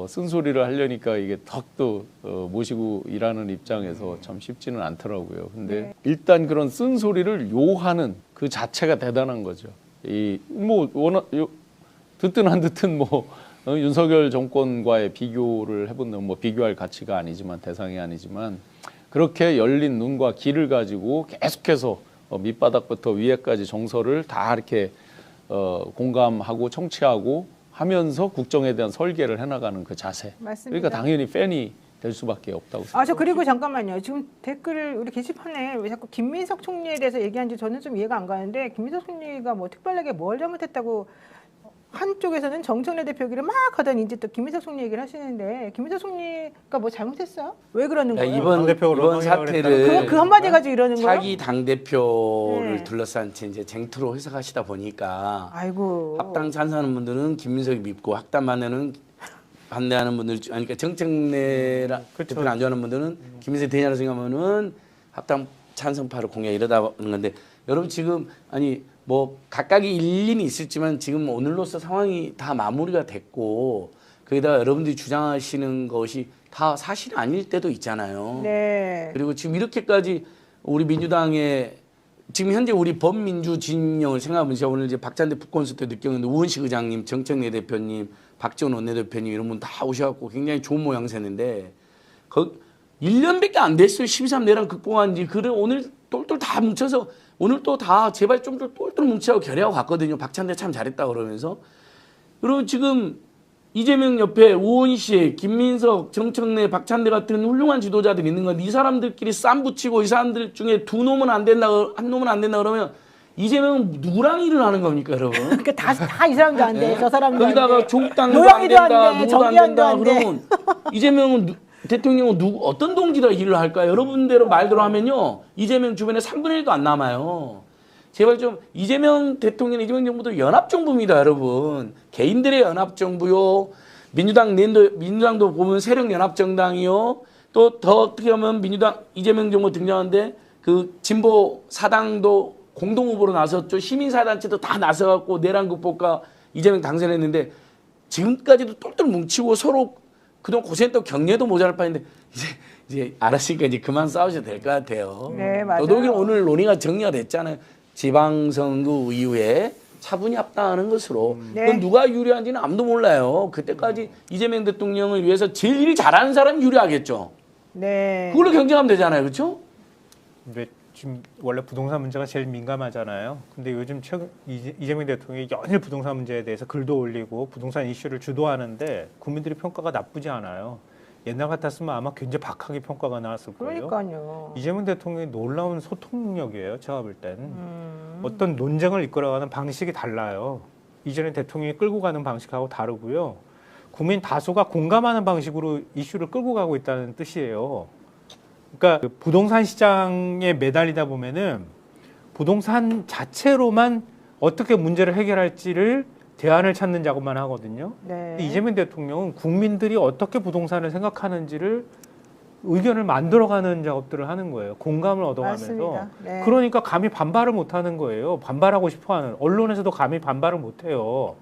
쓴소리를 하려니까 이게 턱도 모시고 일하는 입장에서 참 쉽지는 않더라고요. 근데 일단 그런 쓴소리를 요하는 그 자체가 대단한 거죠. 이 뭐 워낙 듣든 안 듣든 뭐 윤석열 정권과의 비교를 해본다면 뭐 비교할 가치가 아니지만 대상이 아니지만 그렇게 열린 눈과 귀를 가지고 계속해서 밑바닥부터 위에까지 정서를 다 이렇게 공감하고 청취하고 하면서 국정에 대한 설계를 해나가는 그 자세. 맞습니다. 그러니까 당연히 팬이 될 수밖에 없다고 생각합니다. 저 그리고 잠깐만요. 지금 댓글을 우리 게시판에 왜 자꾸 김민석 총리에 대해서 얘기하는지 저는 좀 이해가 안 가는데 김민석 총리가 뭐 특별하게 뭘 잘못했다고 한쪽에서는 정청래 대표기를 막 하더니 이제 또 김민석 총리 얘기를 하시는데 김민석 총리가 뭐 잘못했어요? 왜 그러는 거예요? 이번 사태를 그 한마디 가지고 이러는 거예요? 차기 당대표를 네. 둘러싼 채 이제 쟁투로 해석하시다 보니까 아이고. 합당 찬성하는 분들은 김민석이 밉고 합당 반대하는 분들 그러니까 정청래 대표를 안 좋아하는 분들은 김민석이 되냐고 생각하면은 합당 찬성파를 공략 이러다 하는 건데 여러분 지금 뭐 각각의 일리는 있을지만 지금 오늘로서 상황이 다 마무리가 됐고 거기다가 여러분들이 주장하시는 것이 다 사실이 아닐 때도 있잖아요. 네. 그리고 지금 이렇게까지 우리 민주당의 지금 현재 우리 범민주 진영을 생각하면 제가 오늘 이제 박찬대 북콘서트 느꼈는데 우원식 의장님, 정청래 대표님, 박지원 원내대표님 이런 분 다 오셔갖고 굉장히 좋은 모양새인데 1년밖에 안 됐어요. 12.3 내란 극복한 지. 그래 오늘 똘똘 다 뭉쳐서 오늘 또 다 제발 좀 똘똘 뭉치고 결의하고 갔거든요. 박찬대 참 잘했다 그러면서. 그리고 지금 이재명 옆에 우원식, 김민석, 정청래, 박찬대 같은 훌륭한 지도자들이 있는 건데 이 사람들끼리 쌈 붙이고 이 사람들 중에 두 놈은 안 된다, 한 놈은 안 된다 그러면 이재명은 누구랑 일을 하는 겁니까, 여러분? 그러니까 다 이 사람도 안 돼. 저 사람도 안 돼. 거기다가 조국당도 안 노영희도 안 된다, 돼. 누구도 안 정기현도 된다 안 돼. 그러면 이재명은 대통령은 어떤 동지라 일을 할까요? 여러분대로 말대로 하면요. 이재명 주변에 3분의 1도 안 남아요. 제발 좀 이재명 대통령, 이재명 정부도 연합정부입니다, 여러분. 개인들의 연합정부요. 민주당도 보면 세력연합정당이요. 또 더 어떻게 하면 이재명 정부 등장하는데 그 진보 사당도 공동후보로 나섰죠. 시민사단체도 다 나서갖고 내란 극복과 이재명 당선했는데 지금까지도 똘똘 뭉치고 서로 그동안 고생했던 경례도 모자랄 판인데 이제 알았으니까 이제 그만 싸우셔도 될 것 같아요. 네, 맞아요. 더더욱이 오늘 논의가 정리가 됐잖아요. 지방선거 이후에 차분히 합당하는 것으로. 네. 그건 누가 유리한지는 아무도 몰라요. 그때까지 이재명 대통령을 위해서 제일 잘하는 사람이 유리하겠죠. 네. 그걸로 경쟁하면 되잖아요. 그렇죠? 근데 지금 원래 부동산 문제가 제일 민감하잖아요. 근데 요즘 최근 이재명 대통령이 연일 부동산 문제에 대해서 글도 올리고 부동산 이슈를 주도하는데 국민들의 평가가 나쁘지 않아요. 옛날 같았으면 아마 굉장히 박하게 평가가 나왔을 거예요. 그러니까요. 이재명 대통령이 놀라운 소통 능력이에요. 제가 볼 때는. 어떤 논쟁을 이끌어가는 방식이 달라요. 이전에 대통령이 끌고 가는 방식하고 다르고요. 국민 다수가 공감하는 방식으로 이슈를 끌고 가고 있다는 뜻이에요. 그러니까 그 부동산 시장에 매달리다 보면은 부동산 자체로만 어떻게 문제를 해결할지를 대안을 찾는 작업만 하거든요. 네. 이재명 대통령은 국민들이 어떻게 부동산을 생각하는지를 의견을 만들어가는 작업들을 하는 거예요. 공감을 얻어가면서. 맞습니다. 네. 그러니까 감히 반발을 못하는 거예요. 반발하고 싶어하는. 언론에서도 감히 반발을 못해요.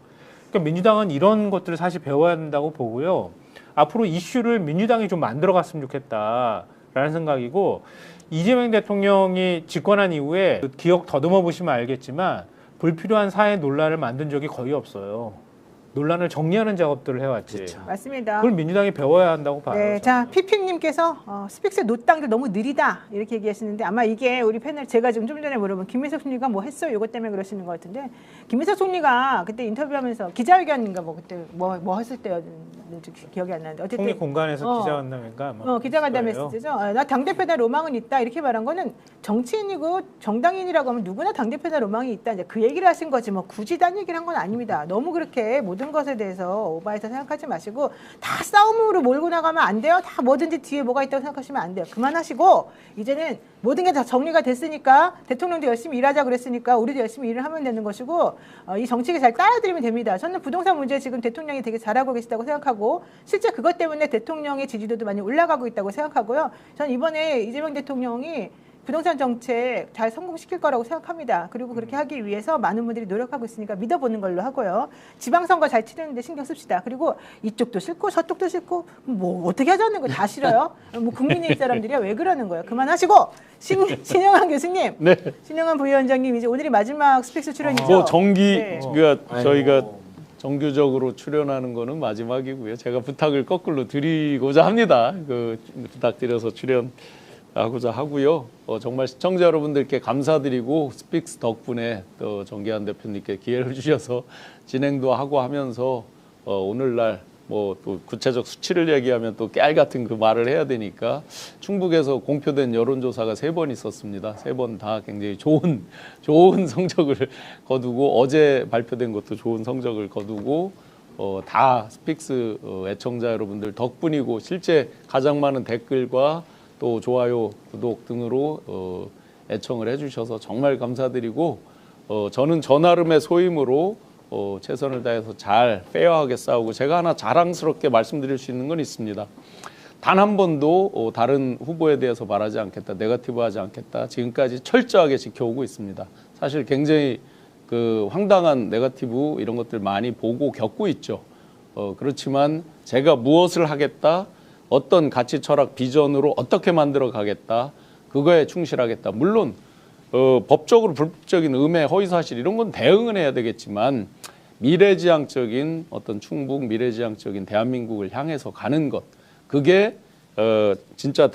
그러니까 민주당은 이런 것들을 사실 배워야 한다고 보고요. 앞으로 이슈를 민주당이 좀 만들어갔으면 좋겠다라는 생각이고 이재명 대통령이 집권한 이후에 기억 더듬어 보시면 알겠지만 불필요한 사회 논란을 만든 적이 거의 없어요. 논란을 정리하는 작업들을 해왔지. 그렇죠. 맞습니다. 그걸 민주당이 배워야 한다고 봐요. 네, 자 피핑님께서 스픽스의 노땅들 너무 느리다 이렇게 얘기하시는데 아마 이게 우리 패널 제가 지금 좀 전에 물어본 김민석 총리가 뭐 했어요? 이것 때문에 그러시는 것 같은데 김민석 총리가 그때 인터뷰하면서 기자회견인가 뭐 그때 뭐 했을 때였는지 기억이 안 나는데 어쨌든 총리 공간에서 기자간담회인가 기자간담회 했을 때죠. 나 당대표다 로망은 있다 이렇게 말한 거는 정치인이고 정당인이라고 하면 누구나 당대표다 로망이 있다 이제 그 얘기를 하신 거지 뭐 굳이 딴 얘기를 한 건 아닙니다. 너무 그렇게 모든 것에 대해서 오버해서 생각하지 마시고 다 싸움으로 몰고 나가면 안 돼요. 다 뭐든지 뒤에 뭐가 있다고 생각하시면 안 돼요. 그만하시고 이제는 모든 게 다 정리가 됐으니까 대통령도 열심히 일하자 그랬으니까 우리도 열심히 일을 하면 되는 것이고 이 정책에 잘 따라드리면 됩니다. 저는 부동산 문제 지금 대통령이 되게 잘하고 계시다고 생각하고 실제 그것 때문에 대통령의 지지도도 많이 올라가고 있다고 생각하고요. 저는 이번에 이재명 대통령이 부동산 정책 잘 성공시킬 거라고 생각합니다. 그리고 그렇게 하기 위해서 많은 분들이 노력하고 있으니까 믿어보는 걸로 하고요. 지방선거 잘 치르는데 신경 씁시다. 그리고 이쪽도 싫고 저쪽도 싫고 뭐 어떻게 하자는 거 다 싫어요. 뭐 국민의힘 사람들이야 왜 그러는 거예요. 그만하시고 신영환 교수님, 네. 신영환 부위원장님 이제 오늘이 마지막 스펙스 출연이죠. 뭐 정기 네. 저희가 정규적으로 출연하는 거는 마지막이고요. 제가 부탁을 거꾸로 드리고자 합니다. 그 부탁드려서 출연하고자 하고요. 정말 시청자 여러분들께 감사드리고 스픽스 덕분에 또 정기환 대표님께 기회를 주셔서 진행도 하고 하면서 오늘날 뭐 또 구체적 수치를 얘기하면 또 깨알 같은 그 말을 해야 되니까 충북에서 공표된 여론조사가 3번 있었습니다. 3번 다 굉장히 좋은 성적을 거두고 어제 발표된 것도 좋은 성적을 거두고 다 스픽스 애청자 여러분들 덕분이고 실제 가장 많은 댓글과 또 좋아요, 구독 등으로 애청을 해주셔서 정말 감사드리고 저는 저 나름의 소임으로 최선을 다해서 잘 페어하게 싸우고 제가 하나 자랑스럽게 말씀드릴 수 있는 건 있습니다. 단 한 번도 다른 후보에 대해서 말하지 않겠다, 네거티브하지 않겠다. 지금까지 철저하게 지켜오고 있습니다. 사실 굉장히 그 황당한 네거티브 이런 것들 많이 보고 겪고 있죠. 그렇지만 제가 무엇을 하겠다, 어떤 가치, 철학, 비전으로 어떻게 만들어 가겠다, 그거에 충실하겠다. 물론 법적으로 불법적인 음해, 허위사실 이런 건 대응은 해야 되겠지만 미래지향적인 어떤 충북, 미래지향적인 대한민국을 향해서 가는 것, 그게 진짜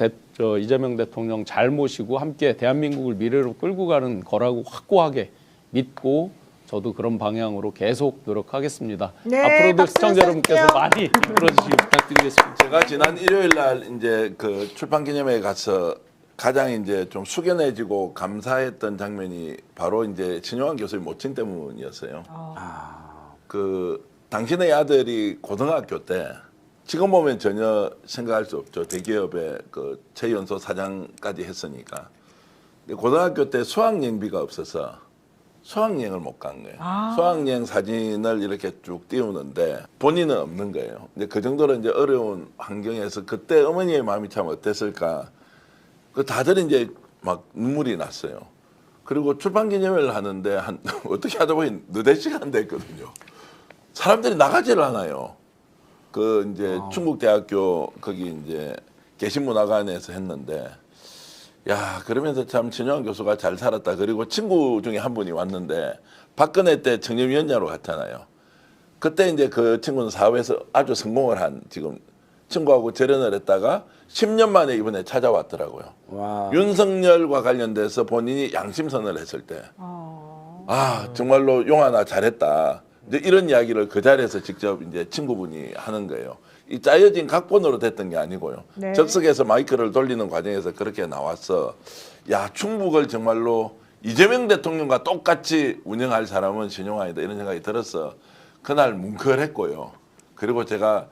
이재명 대통령 잘 모시고 함께 대한민국을 미래로 끌고 가는 거라고 확고하게 믿고 저도 그런 방향으로 계속 노력하겠습니다. 네, 앞으로도 박수 시청자 여러분께서 쳐주세요. 많이 이끌어주시기 부탁드리겠습니다. 제가 지난 일요일 날 이제 그 출판 기념회에 가서 가장 이제 좀 숙연해지고 감사했던 장면이 바로 이제 신영환 교수의 모친 때문이었어요. 그 당신의 아들이 고등학교 때 지금 보면 전혀 생각할 수 없죠. 대기업의 그 최연소 사장까지 했으니까. 근데 고등학교 때 수학여행비가 없어서 수학여행을 못 간 거예요. 수학여행 사진을 이렇게 쭉 띄우는데 본인은 없는 거예요. 근데 그 정도로 이제 어려운 환경에서 그때 어머니의 마음이 참 어땠을까. 그 다들 이제 막 눈물이 났어요. 그리고 출판 기념회를 하는데 한 어떻게 하다 보니 4시간 됐거든요. 사람들이 나가지를 않아요. 그 이제 충북대학교 거기 이제 개신문화관에서 했는데 야, 그러면서 참 신영환 교수가 잘 살았다. 그리고 친구 중에 한 분이 왔는데 박근혜 때 청렴위원장으로 갔잖아요. 그때 이제 그 친구는 사업에서 아주 성공을 한 지금 친구하고 결혼을 했다가 10년 만에 이번에 찾아왔더라고요. 와. 윤석열과 관련돼서 본인이 양심선언을 했을 때, 정말로 용환아 잘했다. 이제 이런 이야기를 그 자리에서 직접 이제 친구분이 하는 거예요. 이 짜여진 각본으로 됐던 게 아니고요. 네. 적석에서 마이크를 돌리는 과정에서 그렇게 나왔어. 야, 충북을 정말로 이재명 대통령과 똑같이 운영할 사람은 신용환이다. 이런 생각이 들었어. 그날 뭉클했고요. 그리고 제가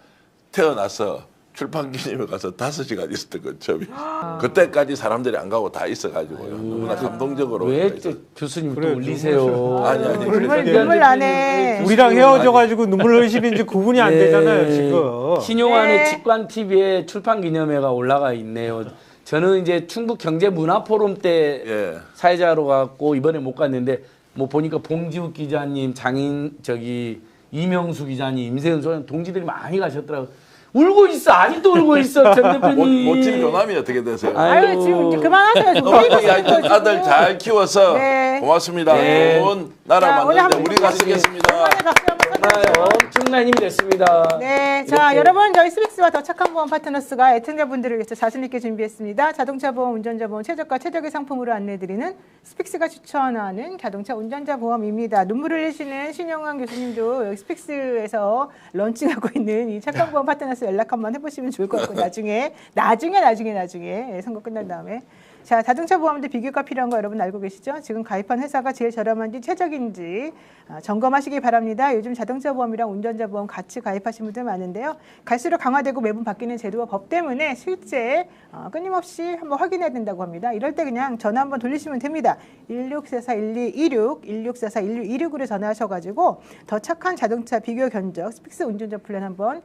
태어나서 출판 기념회 가서 5시간 있었던 건 처음이에요. 그때까지 사람들이 안 가고 다 있어가지고요. 너무나 감동적으로. 왜 있었어요. 교수님 또 그래, 울리세요? 아니. 눈물 나네. 우리랑 헤어져가지고 눈물 흘리시는지 구분이 안 네. 되잖아요 지금. 신용환의 네. 직관 TV에 출판 기념회가 올라가 있네요. 저는 이제 충북 경제 문화 포럼 때 예. 사회자로 갔고 이번에 못 갔는데 뭐 보니까 봉지욱 기자님, 이명수 기자님, 임세은 소장 동지들이 많이 가셨더라고요. 울고 있어. 아직도 울고 있어. 전 대표님. 모친 조남이 어떻게 되세요? 아유, 지금 이제 그만하세요. 지금. 어머니 아들 잘 키워서 네. 고맙습니다. 네. 좋은 나라 자, 오늘 만드는데 한번 우리가 쓰겠습니다. 박수 한번 정말 엄청난 힘이 됐습니다. 네, 자 이렇게. 여러분 저희 스픽스와 더 착한 보험 파트너스가 애청자분들을 위해서 자신 있게 준비했습니다. 자동차 보험, 운전자 보험 최저가 최적의 상품으로 안내드리는 스픽스가 추천하는 자동차 운전자 보험입니다. 눈물을 흘리시는 신영환 교수님도 여기 스픽스에서 런칭하고 있는 이 착한 보험 파트너스 연락 한번 해보시면 좋을 것 같고 나중에 선거 끝난 다음에. 자, 자동차 보험인데 비교가 필요한 거 여러분 알고 계시죠? 지금 가입한 회사가 제일 저렴한지 최적인지 점검하시기 바랍니다. 요즘 자동차 보험이랑 운전자 보험 같이 가입하신 분들 많은데요. 갈수록 강화되고 매번 바뀌는 제도와 법 때문에 실제 끊임없이 한번 확인해야 된다고 합니다. 이럴 때 그냥 전화 한번 돌리시면 됩니다. 1644-1226, 1644-1226으로 전화하셔가지고 더 착한 자동차 비교 견적 스픽스 운전자 플랜 한번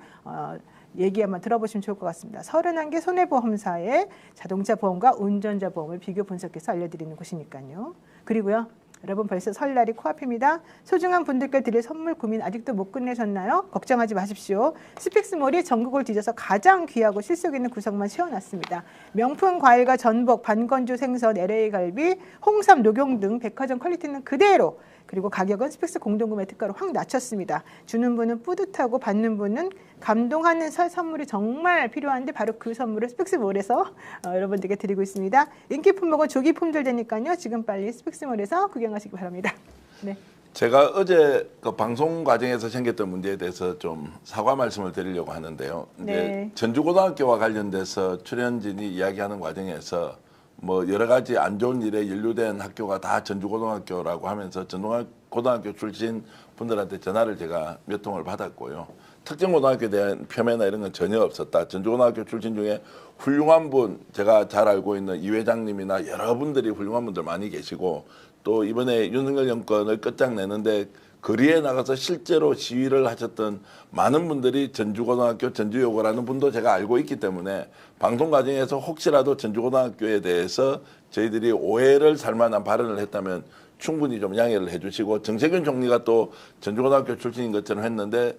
얘기 한번 들어보시면 좋을 것 같습니다. 31개 손해보험사의 자동차 보험과 운전자 보험을 비교 분석해서 알려드리는 곳이니까요. 그리고요. 여러분 벌써 설날이 코앞입니다. 소중한 분들께 드릴 선물 고민 아직도 못 끝내셨나요? 걱정하지 마십시오. 스픽스몰이 전국을 뒤져서 가장 귀하고 실속 있는 구성만 세워놨습니다. 명품 과일과 전복, 반건조 생선, LA 갈비, 홍삼, 녹용 등 백화점 퀄리티는 그대로, 그리고 가격은 스픽스 공동구매 특가로 확 낮췄습니다. 주는 분은 뿌듯하고 받는 분은 감동하는 선물이 정말 필요한데 바로 그 선물을 스픽스몰에서 여러분들께 드리고 있습니다. 인기 품목은 조기 품절되니까요. 지금 빨리 스픽스몰에서 구경하시기 바랍니다. 네. 제가 어제 그 방송 과정에서 생겼던 문제에 대해서 좀 사과 말씀을 드리려고 하는데요. 이제 네. 전주고등학교와 관련돼서 출연진이 이야기하는 과정에서 뭐 여러 가지 안 좋은 일에 연루된 학교가 다 전주고등학교라고 하면서 전주고등학교 출신 분들한테 전화를 제가 몇 통을 받았고요. 특정 고등학교에 대한 폄훼나 이런 건 전혀 없었다. 전주고등학교 출신 중에 훌륭한 분, 제가 잘 알고 있는 이 회장님이나 여러분들이 훌륭한 분들 많이 계시고, 또 이번에 윤석열 정권을 끝장내는데 거리에 나가서 실제로 시위를 하셨던 많은 분들이 전주고등학교 전주여고라는 분도 제가 알고 있기 때문에 방송 과정에서 혹시라도 전주고등학교에 대해서 저희들이 오해를 살 만한 발언을 했다면 충분히 좀 양해를 해주시고, 정세균 총리가 또 전주고등학교 출신인 것처럼 했는데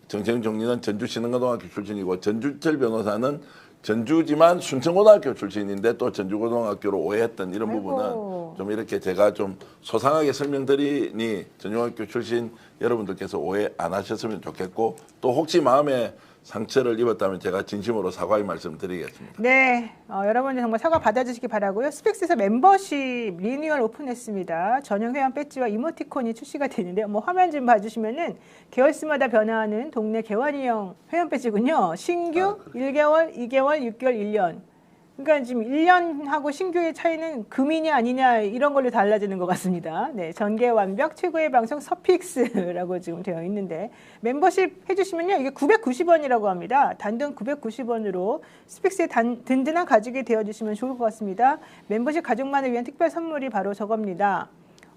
정세균 총리는 전주신흥고등학교 출신이고, 전주철 변호사는 전주지만 순천고등학교 출신인데 또 전주고등학교로 오해했던 이런 아이고. 부분은 좀 이렇게 제가 좀 소상하게 설명드리니 전주고등학교 출신 여러분들께서 오해 안 하셨으면 좋겠고, 또 혹시 마음에 상처를 입었다면 제가 진심으로 사과의 말씀 드리겠습니다. 네, 여러분들 정말 사과 받아주시기 바라고요. 스픽스에서 멤버십 리뉴얼 오픈했습니다. 전용 회원 배지와 이모티콘이 출시가 되는데요. 뭐 화면 좀 봐주시면은 계열수마다 변화하는 동네 개원이형 회원 배지군요. 신규 1개월, 2개월, 6개월, 1년. 그러니까 지금 1년하고 신규의 차이는 금이냐 아니냐 이런 걸로 달라지는 것 같습니다. 네, 전개 완벽 최고의 방송 서픽스라고 지금 되어 있는데, 멤버십 해주시면요 이게 990원이라고 합니다. 단돈 990원으로 스픽스의 든든한 가족이 되어주시면 좋을 것 같습니다. 멤버십 가족만을 위한 특별 선물이 바로 저겁니다.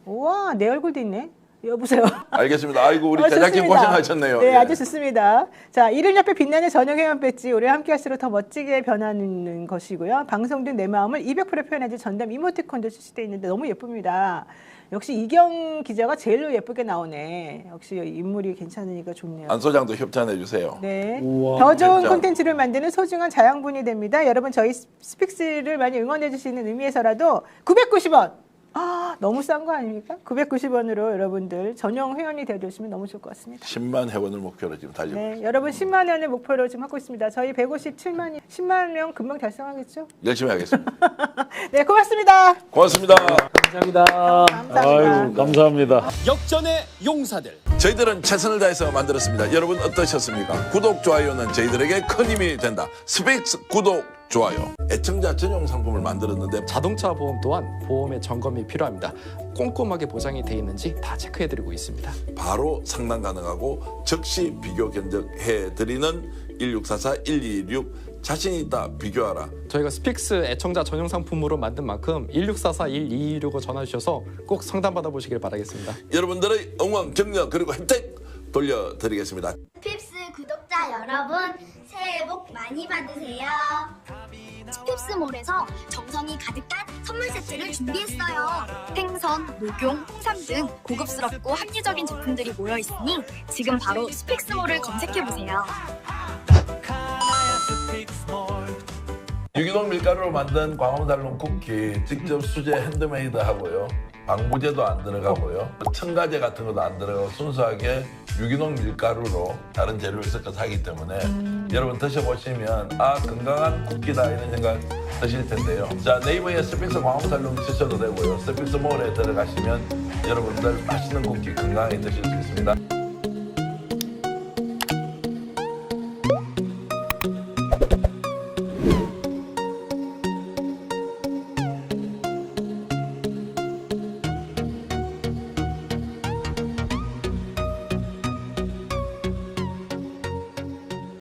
우와, 내 얼굴도 있네. 여보세요. 알겠습니다. 아이고 우리 제작진 좋습니다. 고생하셨네요. 네, 예. 아주 좋습니다. 자, 이를 옆에 빛나는 전용 회원 배지, 올해 함께할수록 더 멋지게 변하는 것이고요. 방송된 내 마음을 200% 표현해줄 전담 이모티콘도 출시되어 있는데 너무 예쁩니다. 역시 이경 기자가 제일로 예쁘게 나오네. 역시 인물이 괜찮으니까 좋네요. 안 소장도 협찬해 주세요. 네, 우와. 더 좋은 진짜. 콘텐츠를 만드는 소중한 자양분이 됩니다. 여러분 저희 스픽스를 많이 응원해 주시는 의미에서라도 990원. 아, 너무 싼 거 아닙니까? 990원으로 여러분들 전용 회원이 되어주시면 너무 좋을 것 같습니다. 10만 회원을 목표로 지금 달리고 네, 여러분 10만 원을 목표로 지금 하고 있습니다. 저희 157만이 10만 명 금방 달성하겠죠? 열심히 하겠습니다. 네, 고맙습니다. 고맙습니다. 감사합니다. 감사합니다. 아유, 감사합니다. 역전의 용사들. 저희들은 최선을 다해서 만들었습니다. 여러분 어떠셨습니까? 구독, 좋아요는 저희들에게 큰 힘이 된다. 스픽스 구독, 좋아요. 애청자 전용 상품을 만들었는데 자동차 보험 또한 보험의 점검이 필요합니다. 꼼꼼하게 보장이 돼 있는지 다 체크해드리고 있습니다. 바로 상담 가능하고 즉시 비교 견적해드리는 1644-1226 자신 있다 비교하라. 저희가 스픽스 애청자 전용 상품으로 만든 만큼 1644-1226을 전화주셔서 꼭 상담받아 보시길 바라겠습니다. 여러분들의 응원, 격려 그리고 혜택 돌려드리겠습니다. 스픽스 구독자 여러분, 새해 복 많이 받으세요. 스픽스몰에서 정성이 가득한 선물 세트를 준비했어요. 생선, 녹용, 홍삼 등 고급스럽고 합리적인 제품들이 모여있으니 지금 바로 스픽스몰을 검색해보세요. 유기농 밀가루로 만든 광원살롱 쿠키 직접 수제 핸드메이드 하고요. 방부제도 안 들어가고요. 첨가제 같은 것도 안 들어가고 순수하게 유기농 밀가루로 다른 재료를 섞어서 하기 때문에 여러분 드셔보시면 아 건강한 쿠키다 이런 생각 드실 텐데요. 자, 네이버에 스픽스 광원살롱 치셔도 되고요. 스픽스 몰에 들어가시면 여러분들 맛있는 쿠키 건강하게 드실 수 있습니다.